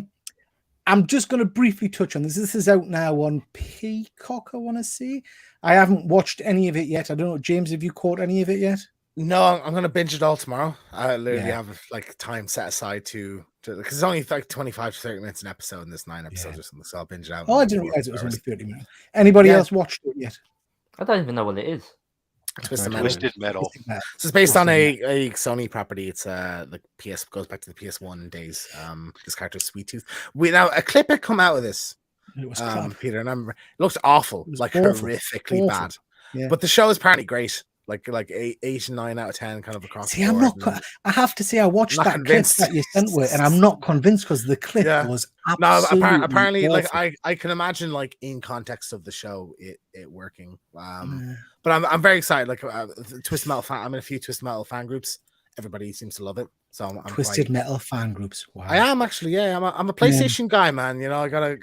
[SPEAKER 1] I'm just going to briefly touch on this. This is out now on Peacock, I want to say. I haven't watched any of it yet. I don't know, James, have you caught any of it yet?
[SPEAKER 2] No, I'm gonna binge it all tomorrow. I literally
[SPEAKER 1] Yeah.
[SPEAKER 2] have like time set aside to because it's only like 25 to 30 minutes an episode, and there's 9 episodes
[SPEAKER 1] Yeah.
[SPEAKER 2] or something. So I'll binge it out.
[SPEAKER 1] Oh, I
[SPEAKER 2] in
[SPEAKER 1] didn't
[SPEAKER 2] 4
[SPEAKER 1] realize it was only
[SPEAKER 2] hours.
[SPEAKER 1] 30 minutes. Anybody
[SPEAKER 2] Yeah.
[SPEAKER 1] else watched it yet?
[SPEAKER 4] I don't even know what it is.
[SPEAKER 2] Twisted Metal.
[SPEAKER 3] Twisted Metal.
[SPEAKER 2] So it's based on a Sony property. It's like PS goes back to the PS1 days. This character Sweet Tooth. Now a clip had come out of this,
[SPEAKER 1] It was crap.
[SPEAKER 2] Peter, and it looked awful,
[SPEAKER 1] It was
[SPEAKER 2] like
[SPEAKER 1] awful.
[SPEAKER 2] horrifically
[SPEAKER 1] Awful.
[SPEAKER 2] bad.
[SPEAKER 1] Yeah.
[SPEAKER 2] But the show is apparently great. Like 8 and 9 out of 10, kind of across.
[SPEAKER 1] See,
[SPEAKER 2] the
[SPEAKER 1] I'm
[SPEAKER 2] board.
[SPEAKER 1] not. I have to say, I watched
[SPEAKER 2] Not
[SPEAKER 1] that
[SPEAKER 2] convinced.
[SPEAKER 1] clip that you sent with, and I'm not convinced because the clip
[SPEAKER 2] Yeah.
[SPEAKER 1] was
[SPEAKER 2] No,
[SPEAKER 1] absolutely
[SPEAKER 2] apparently, like
[SPEAKER 1] awful.
[SPEAKER 2] I can imagine, like in context of the show, it working.
[SPEAKER 1] Yeah.
[SPEAKER 2] But I'm very excited. Like Twisted Metal fan, I'm in a few Twisted Metal fan groups. Everybody seems to love it. So I'm
[SPEAKER 1] Twisted
[SPEAKER 2] quite,
[SPEAKER 1] Metal fan groups. Wow.
[SPEAKER 2] I am actually, yeah. I'm a PlayStation guy, man. I gotta.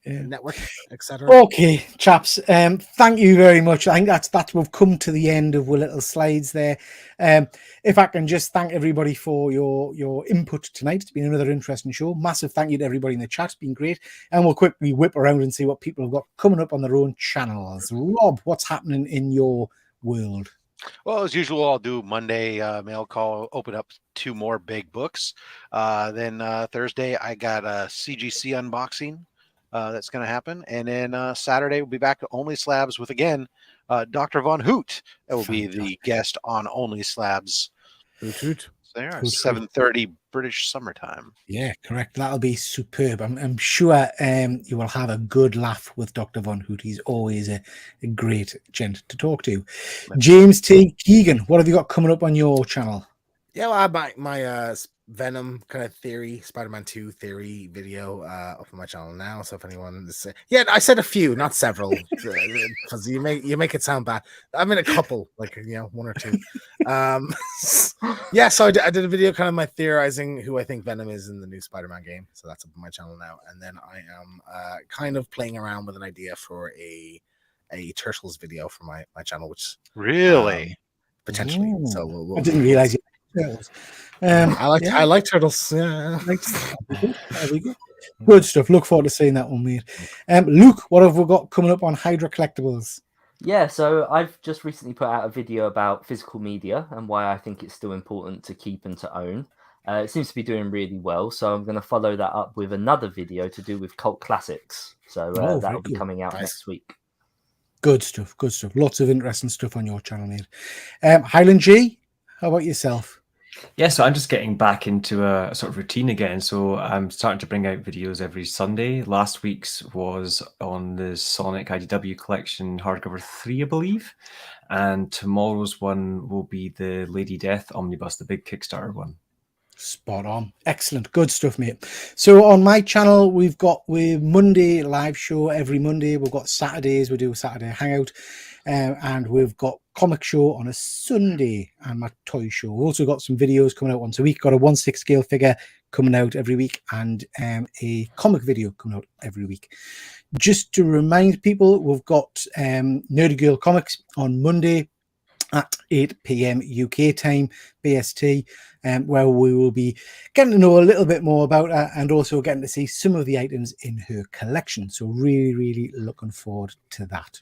[SPEAKER 2] network, etc.
[SPEAKER 1] Okay, chaps. Thank you very much. I think that's we've come to the end of our little slides there. If I can just thank everybody for your input tonight. It's been another interesting show. Massive thank you to everybody in the chat. It's been great. And we'll quickly whip around and see what people have got coming up on their own channels. Rob, what's happening in your world?
[SPEAKER 3] Well, as usual, I'll do Monday mail call, open up 2 more big books. Then Thursday, I got a CGC unboxing that's going to happen. And then Saturday, we'll be back to Only Slabs with, again, Dr. Von Hoot. That will be the guest on Only Slabs.
[SPEAKER 2] Hoot hoot.
[SPEAKER 3] So there,
[SPEAKER 1] Hoot, hoot.
[SPEAKER 3] 7:30 British summertime.
[SPEAKER 1] Yeah, correct. That'll be superb. I'm sure you will have a good laugh with Dr. Von Hoot. He's always a great gent to talk to. James T. Keegan, what have you got coming up on your channel?
[SPEAKER 2] Yeah, well, I have my Venom kind of theory, Spider-Man 2 theory video up on my channel now. So if anyone is, I said a few, not several, because you make it sound bad. I mean a couple, like 1 or 2. So I did a video kind of my theorizing who I think Venom is in the new Spider-Man game. So that's up on my channel now. And then I am kind of playing around with an idea for a Turtles video for my channel, which
[SPEAKER 3] Really?
[SPEAKER 2] potentially.
[SPEAKER 1] Ooh.
[SPEAKER 2] So we'll
[SPEAKER 1] I didn't realize you Turtles.
[SPEAKER 2] I like turtles. Yeah.
[SPEAKER 1] There we go. Good stuff. Look forward to seeing that one, mate. Luke, what have we got coming up on Hydra Collectibles?
[SPEAKER 4] Yeah, so I've just recently put out a video about physical media and why I think it's still important to keep and to own. It seems to be doing really well, so I'm going to follow that up with another video to do with cult classics. So that will be coming out next week.
[SPEAKER 1] Good stuff. Good stuff. Lots of interesting stuff on your channel, mate. Highland G, how about yourself?
[SPEAKER 5] Yeah, so I'm just getting back into a sort of routine again. So I'm starting to bring out videos every Sunday. Last week's was on the Sonic IDW collection hardcover 3, I believe. And tomorrow's one will be the Lady Death Omnibus, the big Kickstarter one.
[SPEAKER 1] Spot on. Excellent. Good stuff, mate. So on my channel, we've got Monday live show every Monday. We've got Saturdays. We do a Saturday hangout. And we've got comic show on a Sunday and my toy show. We've also got some videos coming out once a week. Got a 1/6 scale figure coming out every week and a comic video coming out every week. Just to remind people, we've got Nerdy Girl Comics on Monday at 8 p.m. UK time, BST, where we will be getting to know a little bit more about her and also getting to see some of the items in her collection. So really, really looking forward to that.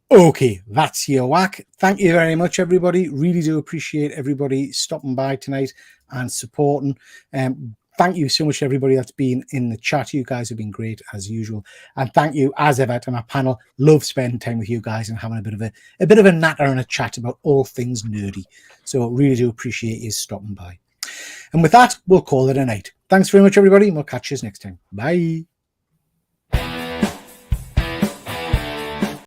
[SPEAKER 1] Okay, that's your whack. Thank you very much, everybody. Really do appreciate everybody stopping by tonight and supporting. Thank you so much to everybody that's been in the chat. You guys have been great as usual. And thank you as ever to my panel. Love spending time with you guys and having a bit of a natter and a chat about all things nerdy. So really do appreciate you stopping by. And with that, we'll call it a night. Thanks very much, everybody. And we'll catch you next time. Bye.